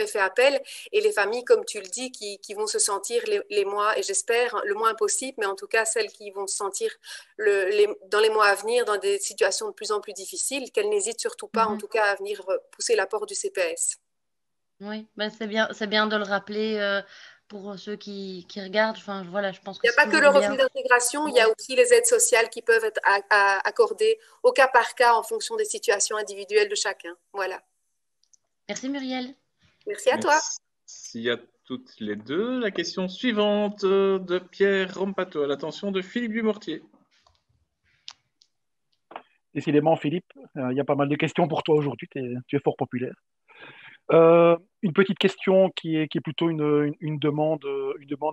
fait appel, et les familles, comme tu le dis, qui vont se sentir les mois, et j'espère le moins possible, mais en tout cas celles qui vont se sentir dans les mois à venir dans des situations de plus en plus difficiles, qu'elles n'hésitent surtout pas, en tout cas, à venir pousser la porte du CPS. Oui, c'est bien de le rappeler pour ceux qui regardent. Enfin, voilà, je pense que il n'y a pas que le revenu d'intégration, il y a aussi les aides sociales qui peuvent être accordées au cas par cas en fonction des situations individuelles de chacun. Voilà. Merci Muriel. Merci à toi. Merci à toutes les deux. La question suivante de Pierre Rompato à l'attention de Philippe Dumortier. Décidément, Philippe, il y a pas mal de questions pour toi aujourd'hui. Tu es fort populaire. Une petite question qui est plutôt une demande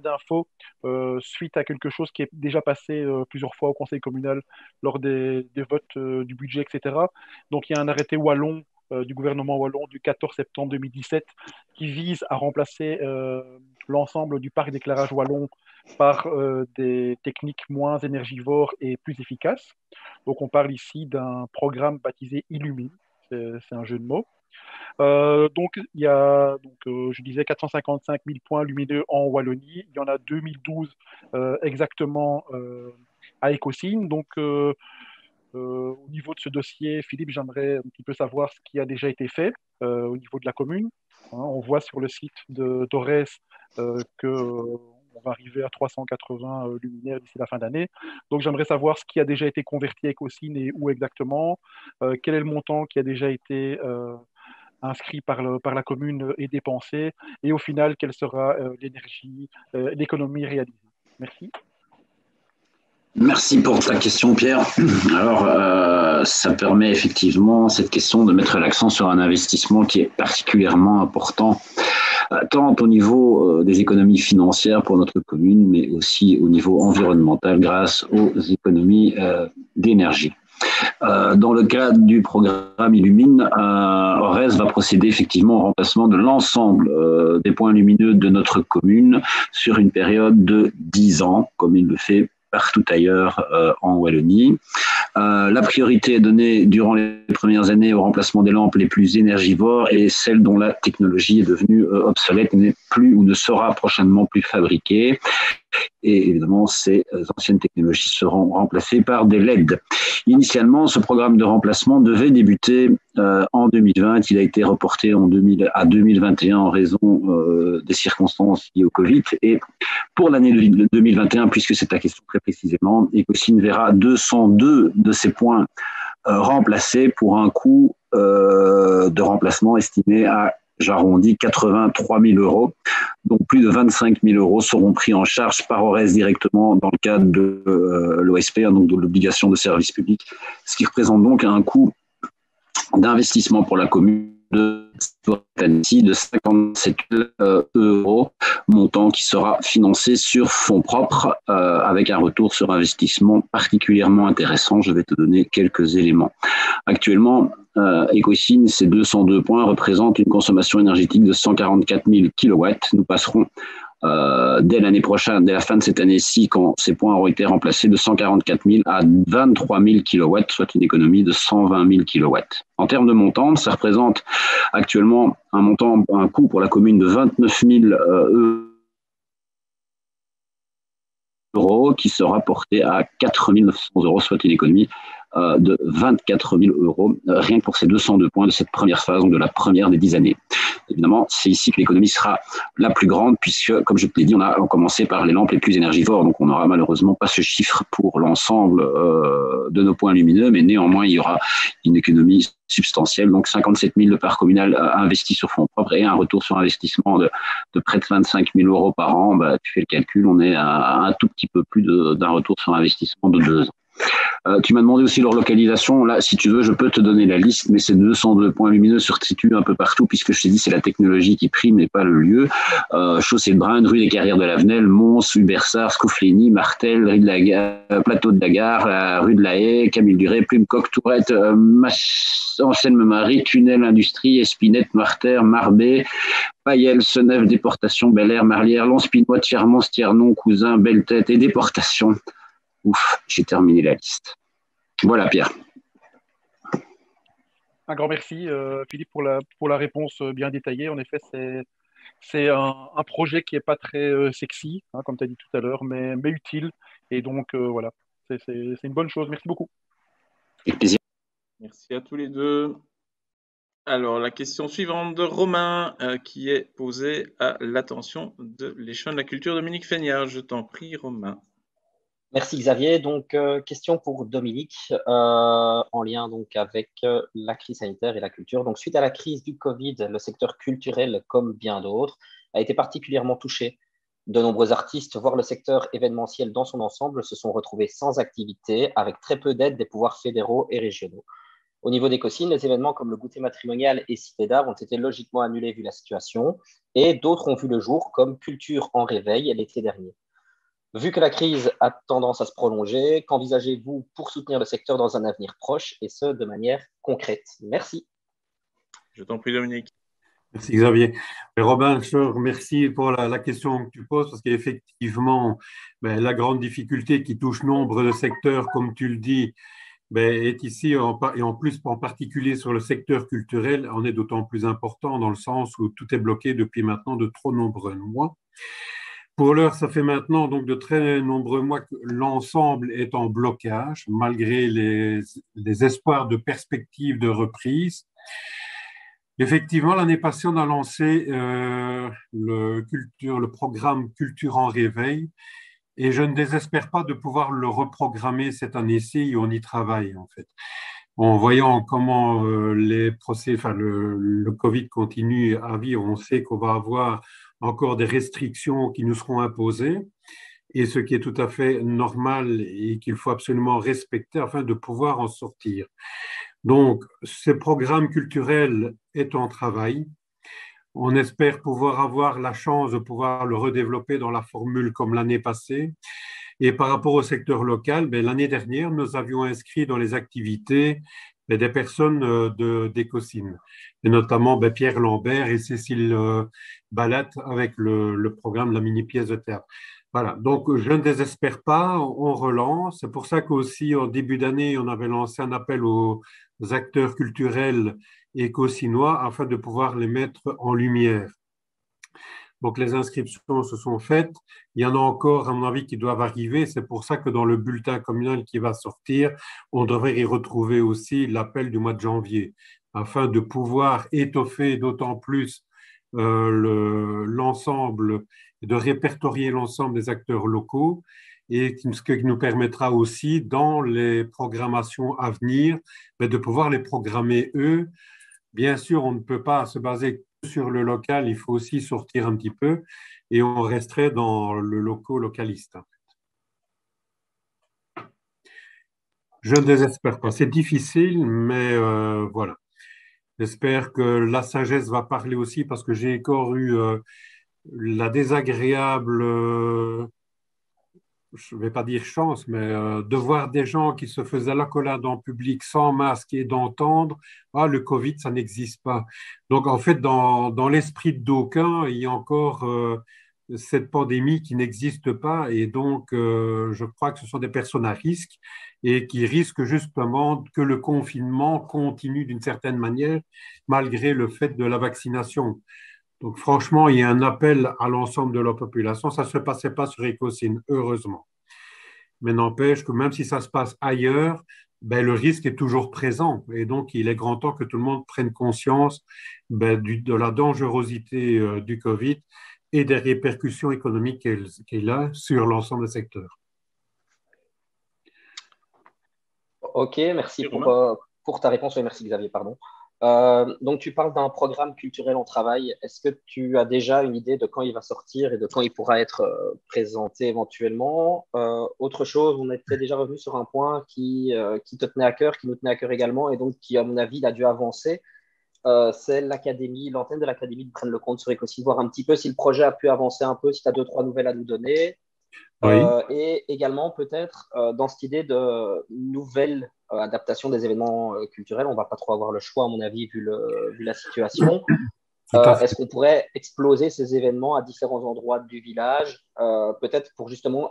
d'info suite à quelque chose qui est déjà passé plusieurs fois au Conseil communal lors des votes du budget, etc. Donc, il y a un arrêté wallon du gouvernement wallon du 14 septembre 2017 qui vise à remplacer l'ensemble du parc d'éclairage wallon par des techniques moins énergivores et plus efficaces. Donc, on parle ici d'un programme baptisé Illumine, c'est un jeu de mots. Donc, il y a, je disais, 455 000 points lumineux en Wallonie. Il y en a 2012 exactement à Écosine. Donc, au niveau de ce dossier, Philippe, j'aimerais un petit peu savoir ce qui a déjà été fait au niveau de la commune. On voit sur le site d'Ores qu'on va arriver à 380 luminaires d'ici la fin d'année. Donc, j'aimerais savoir ce qui a déjà été converti à Écosine et où exactement, quel est le montant qui a déjà été inscrit par la commune et dépensé, et au final, quelle sera l'économie réalisée. Merci. Merci pour ta question, Pierre. Alors, ça permet effectivement, cette question, de mettre l'accent sur un investissement qui est particulièrement important, tant au niveau des économies financières pour notre commune, mais aussi au niveau environnemental grâce aux économies d'énergie. Dans le cadre du programme Illumine, Orez va procéder effectivement au remplacement de l'ensemble des points lumineux de notre commune sur une période de 10 ans, comme il le fait partout ailleurs en Wallonie. La priorité est donnée durant les premières années au remplacement des lampes les plus énergivores et celles dont la technologie est devenue obsolète et n'est plus ou ne sera prochainement plus fabriquée. Et évidemment, ces anciennes technologies seront remplacées par des LED. Initialement, ce programme de remplacement devait débuter en 2020. Il a été reporté à 2021 en raison des circonstances liées au Covid. Et pour l'année 2021, puisque c'est ta question très précisément, Ecosyn verra 202 de ces points remplacés pour un coût de remplacement estimé à, j'arrondis, 83 000 euros. Donc, plus de 25 000 euros seront pris en charge par ORES directement dans le cadre de l'OSP, donc de l'obligation de service public, ce qui représente donc un coût d'investissement pour la commune de 57 000 euros, montant qui sera financé sur fonds propres avec un retour sur investissement particulièrement intéressant. Je vais te donner quelques éléments. Actuellement, Ecosyn, ces 202 points représentent une consommation énergétique de 144 000 kW. Nous passerons dès l'année prochaine, dès la fin de cette année-ci, quand ces points auront été remplacés, de 144 000 à 23 000 kW, soit une économie de 120 000 kW. En termes de montant, ça représente actuellement un coût pour la commune de 29 000 euros qui sera porté à 4 900 euros, soit une économie de 24 000 euros, rien que pour ces 202 points de cette première phase, donc de la première des 10 années. Évidemment, c'est ici que l'économie sera la plus grande, puisque, comme je te l'ai dit, on a commencé par les lampes les plus énergivores, donc on n'aura malheureusement pas ce chiffre pour l'ensemble de nos points lumineux, mais néanmoins, il y aura une économie substantielle, donc 57 000 de part communale investis sur fonds propres et un retour sur investissement de près de 25 000 euros par an. Bah, tu fais le calcul, on est à un tout petit peu plus d'un retour sur investissement de 2 ans. Tu m'as demandé aussi leur localisation. Là, si tu veux, je peux te donner la liste, mais ces 202 points lumineux se situent un peu partout, puisque je t'ai dit, c'est la technologie qui prime et pas le lieu. Chaussée de Brun, rue des Carrières de l'Avenel, Mons, Hubersart, Scouflény, Martel, rue de la Gare, Plateau de la Gare, rue de la Haye, Camille Duré, Plumecoq, Tourette, Seine-Marie, Tunnel, Industrie, Espinette, Marter, Marbet, Payel, Seneuve, Déportation, Bel Air, Marlière, Lons-Pinois, Tiermont, Tiernon, Cousin, Belle-Tête et Déportation. Ouf, j'ai terminé la liste. Voilà, Pierre. Un grand merci, Philippe, pour la réponse bien détaillée. En effet, c'est un projet qui n'est pas très sexy, hein, comme tu as dit tout à l'heure, mais utile. Et donc, voilà, c'est une bonne chose. Merci beaucoup. Avec plaisir. Merci à tous les deux. Alors, la question suivante de Romain, qui est posée à l'attention de l'échelon de la culture, Dominique Feignard. Je t'en prie, Romain. Merci Xavier. Donc, question pour Dominique en lien donc avec la crise sanitaire et la culture. Donc, suite à la crise du Covid, le secteur culturel, comme bien d'autres, a été particulièrement touché. De nombreux artistes, voire le secteur événementiel dans son ensemble, se sont retrouvés sans activité, avec très peu d'aide des pouvoirs fédéraux et régionaux. Au niveau d'Ecosyn, les événements comme le goûter matrimonial et Cité d'Art ont été logiquement annulés vu la situation, et d'autres ont vu le jour, comme Culture en réveil l'été dernier. Vu que la crise a tendance à se prolonger, qu'envisagez-vous pour soutenir le secteur dans un avenir proche, et ce, de manière concrète? Merci. Je t'en prie, Dominique. Merci, Xavier. Robin, je te remercie pour la question que tu poses, parce qu'effectivement, la grande difficulté qui touche nombre de secteurs, comme tu le dis, est ici, et en plus, en particulier sur le secteur culturel, en est d'autant plus important dans le sens où tout est bloqué depuis maintenant de trop nombreux mois. Pour l'heure, ça fait maintenant donc de très nombreux mois que l'ensemble est en blocage, malgré les espoirs de perspectives de reprise. Effectivement, l'année passée, on a lancé le programme Culture en réveil, et je ne désespère pas de pouvoir le reprogrammer cette année-ci, et on y travaille en fait. En voyant comment le Covid continue à vivre, on sait qu'on va avoir encore des restrictions qui nous seront imposées, et ce qui est tout à fait normal et qu'il faut absolument respecter afin de pouvoir en sortir. Donc, ce programme culturel est en travail. On espère pouvoir avoir la chance de pouvoir le redévelopper dans la formule comme l'année passée. Et par rapport au secteur local, l'année dernière, nous avions inscrit dans les activités des personnes d'Ecosyn, et notamment Pierre Lambert et Cécile Balat avec le programme La mini-pièce de théâtre. Voilà, donc je ne désespère pas, on relance. C'est pour ça qu'aussi, en début d'année, on avait lancé un appel aux acteurs culturels écosynois afin de pouvoir les mettre en lumière. Donc, les inscriptions se sont faites. Il y en a encore, à mon avis, qui doivent arriver. C'est pour ça que dans le bulletin communal qui va sortir, on devrait y retrouver aussi l'appel du mois de janvier, afin de pouvoir étoffer d'autant plus l'ensemble, de répertorier l'ensemble des acteurs locaux, et ce qui nous permettra aussi, dans les programmations à venir, de pouvoir les programmer eux. Bien sûr, on ne peut pas se baser que sur le local, il faut aussi sortir un petit peu, et on resterait dans le localiste. Je ne désespère pas. C'est difficile, mais voilà. J'espère que la sagesse va parler aussi, parce que j'ai encore eu la désagréable, je ne vais pas dire chance, mais de voir des gens qui se faisaient l'accolade en public sans masque et d'entendre « Ah, le Covid, ça n'existe pas ». Donc, en fait, dans l'esprit d'aucuns, il y a encore cette pandémie qui n'existe pas, et donc je crois que ce sont des personnes à risque et qui risquent justement que le confinement continue d'une certaine manière malgré le fait de la vaccination. Donc franchement, il y a un appel à l'ensemble de la population. Ça ne se passait pas sur Ecocine, heureusement. Mais n'empêche que même si ça se passe ailleurs, le risque est toujours présent. Et donc, il est grand temps que tout le monde prenne conscience de la dangerosité du Covid et des répercussions économiques qu'il a sur l'ensemble des secteurs. Ok, merci pour ta réponse. Oui, merci Xavier, pardon. Donc, tu parles d'un programme culturel en travail. Est-ce que tu as déjà une idée de quand il va sortir et de quand il pourra être présenté éventuellement? Autre chose, on était déjà revenu sur un point qui te tenait à cœur, qui nous tenait à cœur également, et donc qui, à mon avis, a dû avancer. C'est l'académie, l'antenne de l'académie de Braine-le-Comte sur Ecocine, voir un petit peu si le projet a pu avancer un peu, si tu as 2-3 nouvelles à nous donner. Oui. Et également, peut-être, dans cette idée de nouvelle adaptation des événements culturels, on ne va pas trop avoir le choix, à mon avis, vu la situation. Est-ce qu'on pourrait exploser ces événements à différents endroits du village, peut-être pour justement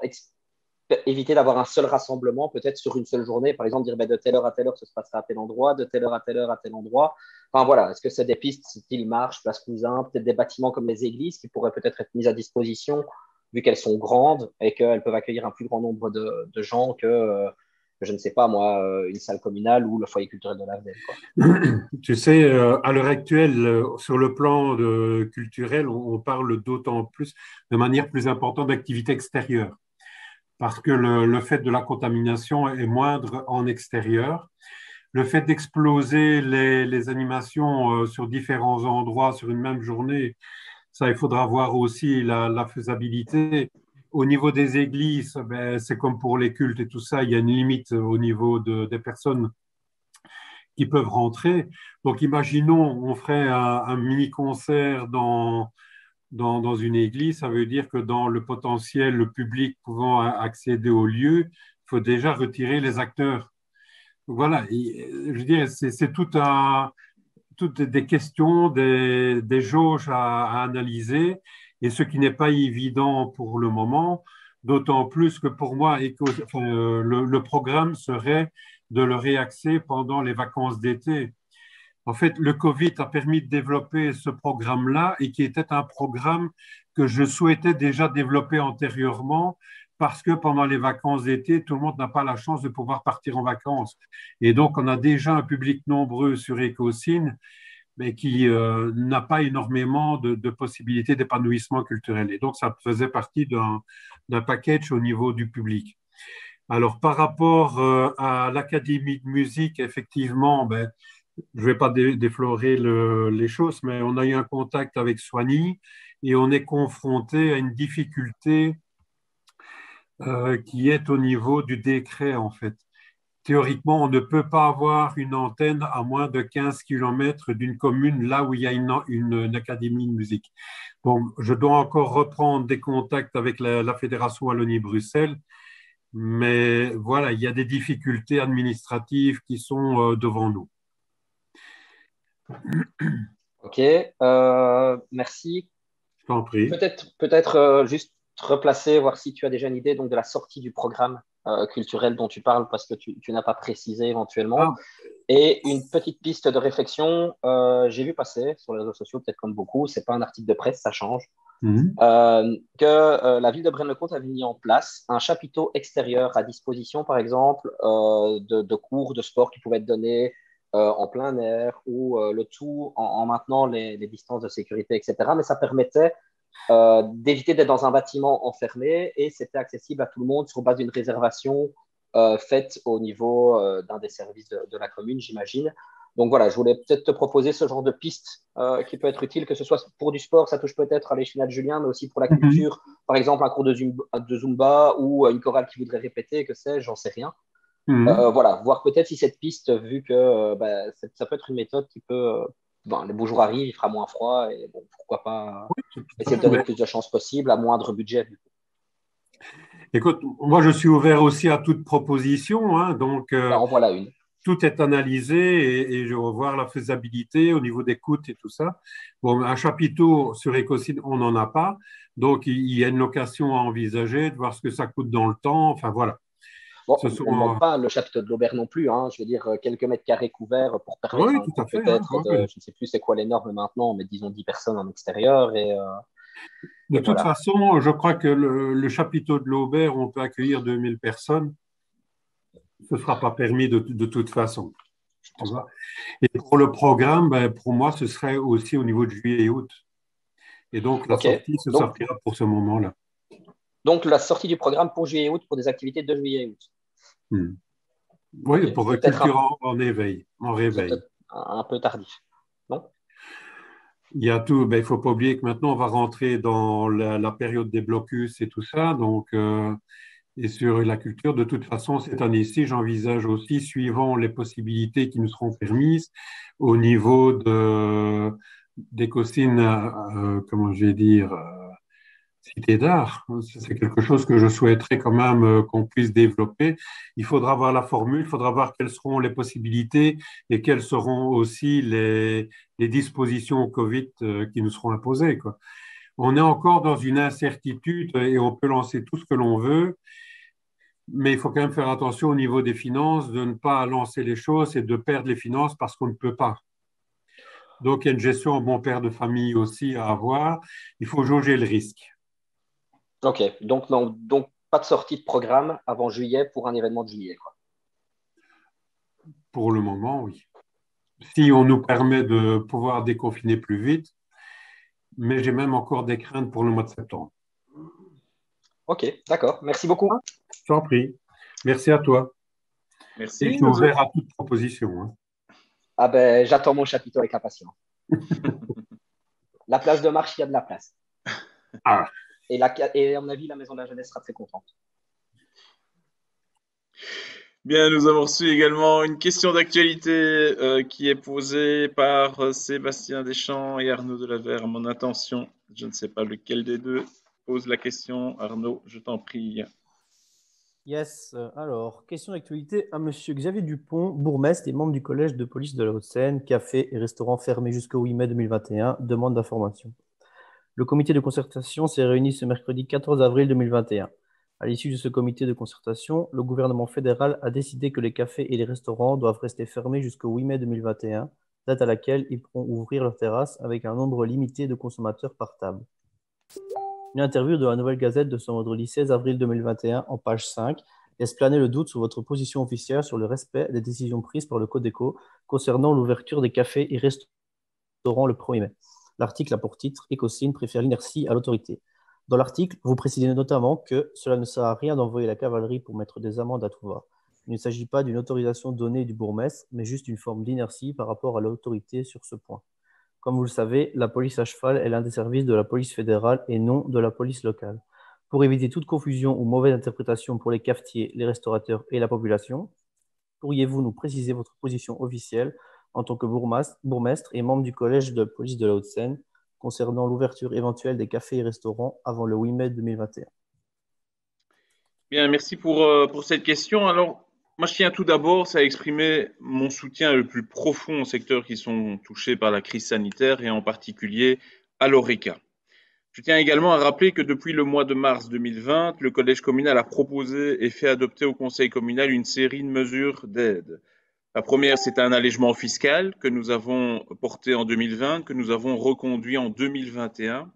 éviter d'avoir un seul rassemblement, peut-être sur une seule journée, par exemple, dire de telle heure à telle heure, ça se passera à tel endroit, de telle heure à telle heure à tel endroit. Enfin voilà, est-ce que c'est des pistes, style marche, place Cousin, peut-être des bâtiments comme les églises qui pourraient peut-être être mises à disposition, vu qu'elles sont grandes et qu'elles peuvent accueillir un plus grand nombre de gens que je ne sais pas moi, une salle communale ou le foyer culturel de l'Avdel. Tu sais, à l'heure actuelle, sur le plan culturel, on parle d'autant plus, de manière plus importante, d'activités extérieures, parce que le fait de la contamination est moindre en extérieur. Le fait d'exploser les animations sur différents endroits sur une même journée, ça, il faudra voir aussi la faisabilité. Au niveau des églises, c'est comme pour les cultes et tout ça, il y a une limite au niveau des personnes qui peuvent rentrer. Donc, imaginons, on ferait un mini-concert dans une église, ça veut dire que dans le potentiel, le public pouvant accéder au lieu, il faut déjà retirer les acteurs. Voilà, je veux dire, c'est toutes des questions, des jauges à analyser, et ce qui n'est pas évident pour le moment, d'autant plus que pour moi, le programme serait de le réaxer pendant les vacances d'été. En fait, le Covid a permis de développer ce programme-là, et qui était un programme que je souhaitais déjà développer antérieurement, parce que pendant les vacances d'été, tout le monde n'a pas la chance de pouvoir partir en vacances. Et donc, on a déjà un public nombreux sur Ecocine, mais qui n'a pas énormément de possibilités d'épanouissement culturel. Et donc, ça faisait partie d'un package au niveau du public. Alors, par rapport à l'Académie de musique, effectivement, je ne vais pas déflorer les choses, mais on a eu un contact avec Soigny et on est confronté à une difficulté qui est au niveau du décret, en fait. Théoriquement, on ne peut pas avoir une antenne à moins de 15 km d'une commune là où il y a une académie de musique. Donc, je dois encore reprendre des contacts avec la Fédération Wallonie-Bruxelles, mais voilà, il y a des difficultés administratives qui sont devant nous. Ok, merci. Je t'en prie. Peut-être juste replacer, voir si tu as déjà une idée donc, de la sortie du programme culturel dont tu parles, parce que tu n'as pas précisé éventuellement. Ah. Et une petite piste de réflexion, j'ai vu passer sur les réseaux sociaux, peut-être comme beaucoup, c'est pas un article de presse, ça change. que la ville de Braine-le-Comte avait mis en place un chapiteau extérieur à disposition, par exemple, de cours de sport qui pouvaient être donnés en plein air ou le tout en maintenant les distances de sécurité, etc. Mais ça permettait d'éviter d'être dans un bâtiment enfermé et c'était accessible à tout le monde sur base d'une réservation faite au niveau d'un des services de la commune, j'imagine. Donc voilà, je voulais peut-être te proposer ce genre de piste qui peut être utile, que ce soit pour du sport, ça touche peut-être à l'échelon de Julien, mais aussi pour la culture, par exemple un cours de Zumba ou une chorale qui voudrait répéter, que sais-je, j'en sais rien. Voilà, voir peut-être si cette piste, vu que ça peut être une méthode qui peut, les beaux jours arrivent, il fera moins froid, et bon, pourquoi pas essayer de donner le plus de chances possible à moindre budget. Du coup. Écoute, moi je suis ouvert aussi à toute proposition, hein, donc en voilà une. Tout est analysé et je vais voir la faisabilité au niveau des coûts et tout ça. Bon, un chapiteau sur Écosine, on n'en a pas, donc il y a une location à envisager, de voir ce que ça coûte dans le temps, enfin voilà. Bon, on ne demande pas le chapiteau de l'Aubert non plus, hein. Je veux dire quelques mètres carrés couverts pour permettre peut-être je ne sais plus c'est quoi les normes maintenant, mais disons 10 personnes en extérieur. De toute façon, je crois que le chapiteau de l'Aubert, on peut accueillir 2000 personnes. Ce ne sera pas permis de toute façon. Et pour le programme, pour moi, ce serait aussi au niveau de juillet et août. Et donc, la sortie se sortira pour ce moment-là. Donc, la sortie du programme pour juillet et août, pour des activités de juillet et août. Oui, pour culture en éveil, en réveil. Un peu tardif, non? Il y a tout. Il ne faut pas oublier que maintenant, on va rentrer dans la période des blocus et tout ça. Donc, et sur la culture, de toute façon, cette année-ci, j'envisage aussi, suivant les possibilités qui nous seront permises, au niveau d'Écosine, comment je vais dire, cité d'art. C'est quelque chose que je souhaiterais quand même qu'on puisse développer. Il faudra voir la formule, il faudra voir quelles seront les possibilités et quelles seront aussi les dispositions Covid qui nous seront imposées, quoi. On est encore dans une incertitude et on peut lancer tout ce que l'on veut. Mais il faut quand même faire attention au niveau des finances, de ne pas lancer les choses et de perdre les finances parce qu'on ne peut pas. Donc, il y a une gestion en bon père de famille aussi à avoir. Il faut jauger le risque. OK. Donc pas de sortie de programme avant juillet pour un événement de juillet, quoi. Pour le moment, oui. Si on nous permet de pouvoir déconfiner plus vite, mais j'ai même encore des craintes pour le mois de septembre. OK, d'accord. Merci beaucoup. Je t'en prie. Merci à toi. Merci. Et je suis ouvert à toute proposition. Hein. Ah ben, j'attends mon chapiteau avec impatience. La place de marche, il y a de la place. Ah. Et à mon avis, la Maison de la Jeunesse sera très contente. Bien, nous avons reçu également une question d'actualité qui est posée par Sébastien Deschamps et Arnaud Delaverre. À mon attention, je ne sais pas lequel des deux pose la question. Arnaud, je t'en prie. Yes. Alors, question d'actualité à Monsieur Xavier Dupont, bourgmestre et membre du collège de police de la Haute-Seine, café et restaurant fermés jusqu'au 8 mai 2021, demande d'information. Le comité de concertation s'est réuni ce mercredi 14 avril 2021. À l'issue de ce comité de concertation, le gouvernement fédéral a décidé que les cafés et les restaurants doivent rester fermés jusqu'au 8 mai 2021, date à laquelle ils pourront ouvrir leurs terrasses avec un nombre limité de consommateurs par table. Une interview de la Nouvelle Gazette de ce vendredi 16 avril 2021 en page 5 laisse planer le doute sur votre position officielle sur le respect des décisions prises par le Codeco concernant l'ouverture des cafés et restaurants le 1er mai. L'article a pour titre « Écosine préfère l'inertie à l'autorité ». Dans l'article, vous précisez notamment que cela ne sert à rien d'envoyer la cavalerie pour mettre des amendes à tout va. Il ne s'agit pas d'une autorisation donnée du bourgmestre, mais juste une forme d'inertie par rapport à l'autorité sur ce point. Comme vous le savez, la police à cheval est l'un des services de la police fédérale et non de la police locale. Pour éviter toute confusion ou mauvaise interprétation pour les cafetiers, les restaurateurs et la population, pourriez-vous nous préciser votre position officielle en tant que bourgmestre et membre du collège de police de la Haute-Seine concernant l'ouverture éventuelle des cafés et restaurants avant le 8 mai 2021? Bien, merci pour cette question. Alors, moi, je tiens tout d'abord à exprimer mon soutien le plus profond aux secteurs qui sont touchés par la crise sanitaire et en particulier à l'ORECA. Je tiens également à rappeler que depuis le mois de mars 2020, le collège communal a proposé et fait adopter au conseil communal une série de mesures d'aide. La première, c'est un allègement fiscal que nous avons porté en 2020, que nous avons reconduit en 2021.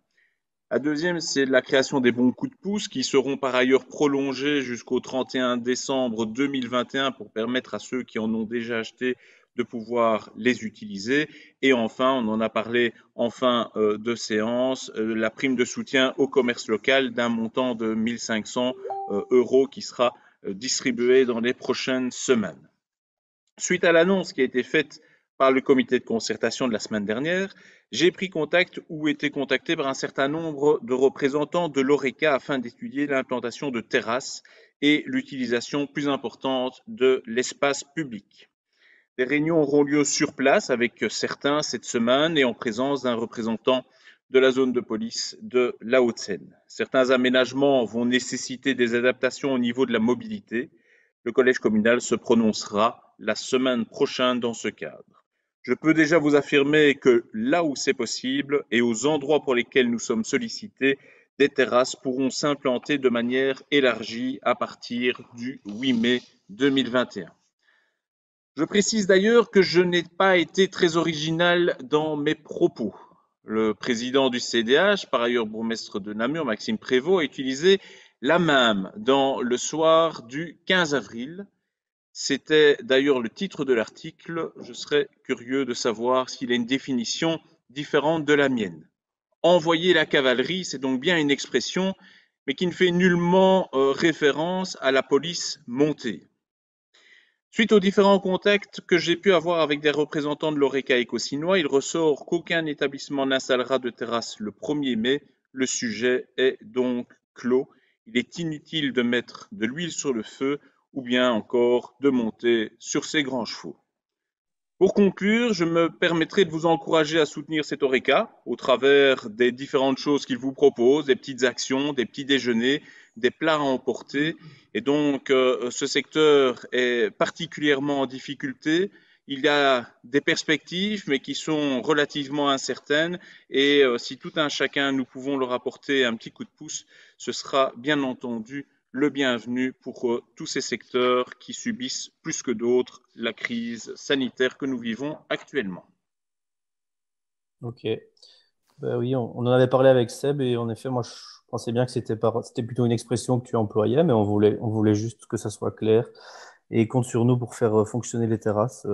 La deuxième, c'est la création des bons coups de pouce qui seront par ailleurs prolongés jusqu'au 31 décembre 2021 pour permettre à ceux qui en ont déjà acheté de pouvoir les utiliser. Et enfin, on en a parlé en fin de séance, la prime de soutien au commerce local d'un montant de 1 500 € qui sera distribué dans les prochaines semaines. Suite à l'annonce qui a été faite par le comité de concertation de la semaine dernière, j'ai pris contact ou été contacté par un certain nombre de représentants de l'ORECA afin d'étudier l'implantation de terrasses et l'utilisation plus importante de l'espace public. Des réunions auront lieu sur place avec certains cette semaine et en présence d'un représentant de la zone de police de la Haute-Seine. Certains aménagements vont nécessiter des adaptations au niveau de la mobilité. Le collège communal se prononcera la semaine prochaine dans ce cadre. Je peux déjà vous affirmer que là où c'est possible et aux endroits pour lesquels nous sommes sollicités, des terrasses pourront s'implanter de manière élargie à partir du 8 mai 2021. Je précise d'ailleurs que je n'ai pas été très original dans mes propos. Le président du CDH, par ailleurs bourgmestre de Namur, Maxime Prévost, a utilisé la même dans le soir du 15 avril. C'était d'ailleurs le titre de l'article. Je serais curieux de savoir s'il a une définition différente de la mienne. Envoyer la cavalerie, c'est donc bien une expression, mais qui ne fait nullement référence à la police montée. Suite aux différents contacts que j'ai pu avoir avec des représentants de l'ORECA écosinois, il ressort qu'aucun établissement n'installera de terrasse le 1er mai. Le sujet est donc clos. Il est inutile de mettre de l'huile sur le feu ou bien encore de monter sur ses grands chevaux. Pour conclure, je me permettrai de vous encourager à soutenir cet ORECA au travers des différentes choses qu'il vous propose, des petites actions, des petits déjeuners, des plats à emporter. Et donc, ce secteur est particulièrement en difficulté. Il y a des perspectives, mais qui sont relativement incertaines. Et si tout un chacun, nous pouvons leur apporter un petit coup de pouce, ce sera bien entendu le bienvenu pour tous ces secteurs qui subissent plus que d'autres la crise sanitaire que nous vivons actuellement. Ok. Ben oui, on en avait parlé avec Seb et en effet, moi je pensais bien que c'était plutôt une expression que tu employais, mais on voulait juste que ça soit clair. Et compte sur nous pour faire fonctionner les terrasses.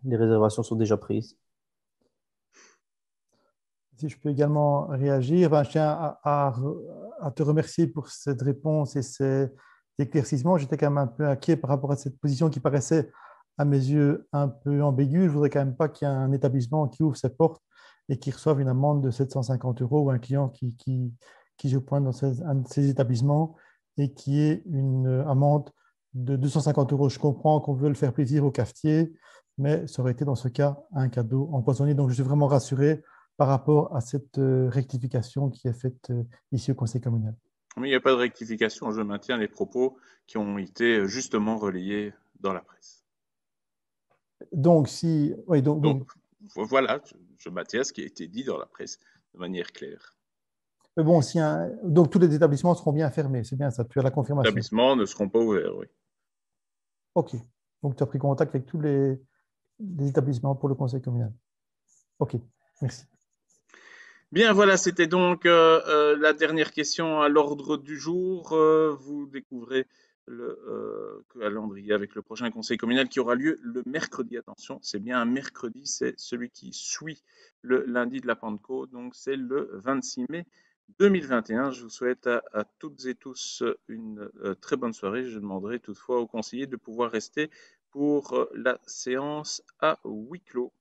Les réservations sont déjà prises. Si je peux également réagir, je tiens à te remercier pour cette réponse et ces éclaircissements. J'étais quand même un peu inquiet par rapport à cette position qui paraissait à mes yeux un peu ambiguë. Je ne voudrais quand même pas qu'il y ait un établissement qui ouvre ses portes et qui reçoive une amende de 750 € ou un client qui se pointe dans un de ces établissements et qui ait une amende de 250 €. Je comprends qu'on veut le faire plaisir au cafetier, mais ça aurait été dans ce cas un cadeau empoisonné. Donc je suis vraiment rassuré par rapport à cette rectification qui est faite ici au Conseil communal. Mais il n'y a pas de rectification, je maintiens les propos qui ont été justement relayés dans la presse. Donc, si... Oui, donc voilà, je maintiens ce qui a été dit dans la presse de manière claire. Mais bon, donc tous les établissements seront bien fermés, c'est bien ça, tu as la confirmation. Les établissements ne seront pas ouverts, oui. Ok, donc tu as pris contact avec tous les établissements pour le Conseil communal. Ok, merci. Bien, voilà, c'était donc la dernière question à l'ordre du jour. Vous découvrez le calendrier avec le prochain conseil communal qui aura lieu le mercredi. Attention, c'est bien un mercredi, c'est celui qui suit le lundi de la Pentecôte, donc c'est le 26 mai 2021. Je vous souhaite à toutes et tous une très bonne soirée. Je demanderai toutefois aux conseillers de pouvoir rester pour la séance à huis clos.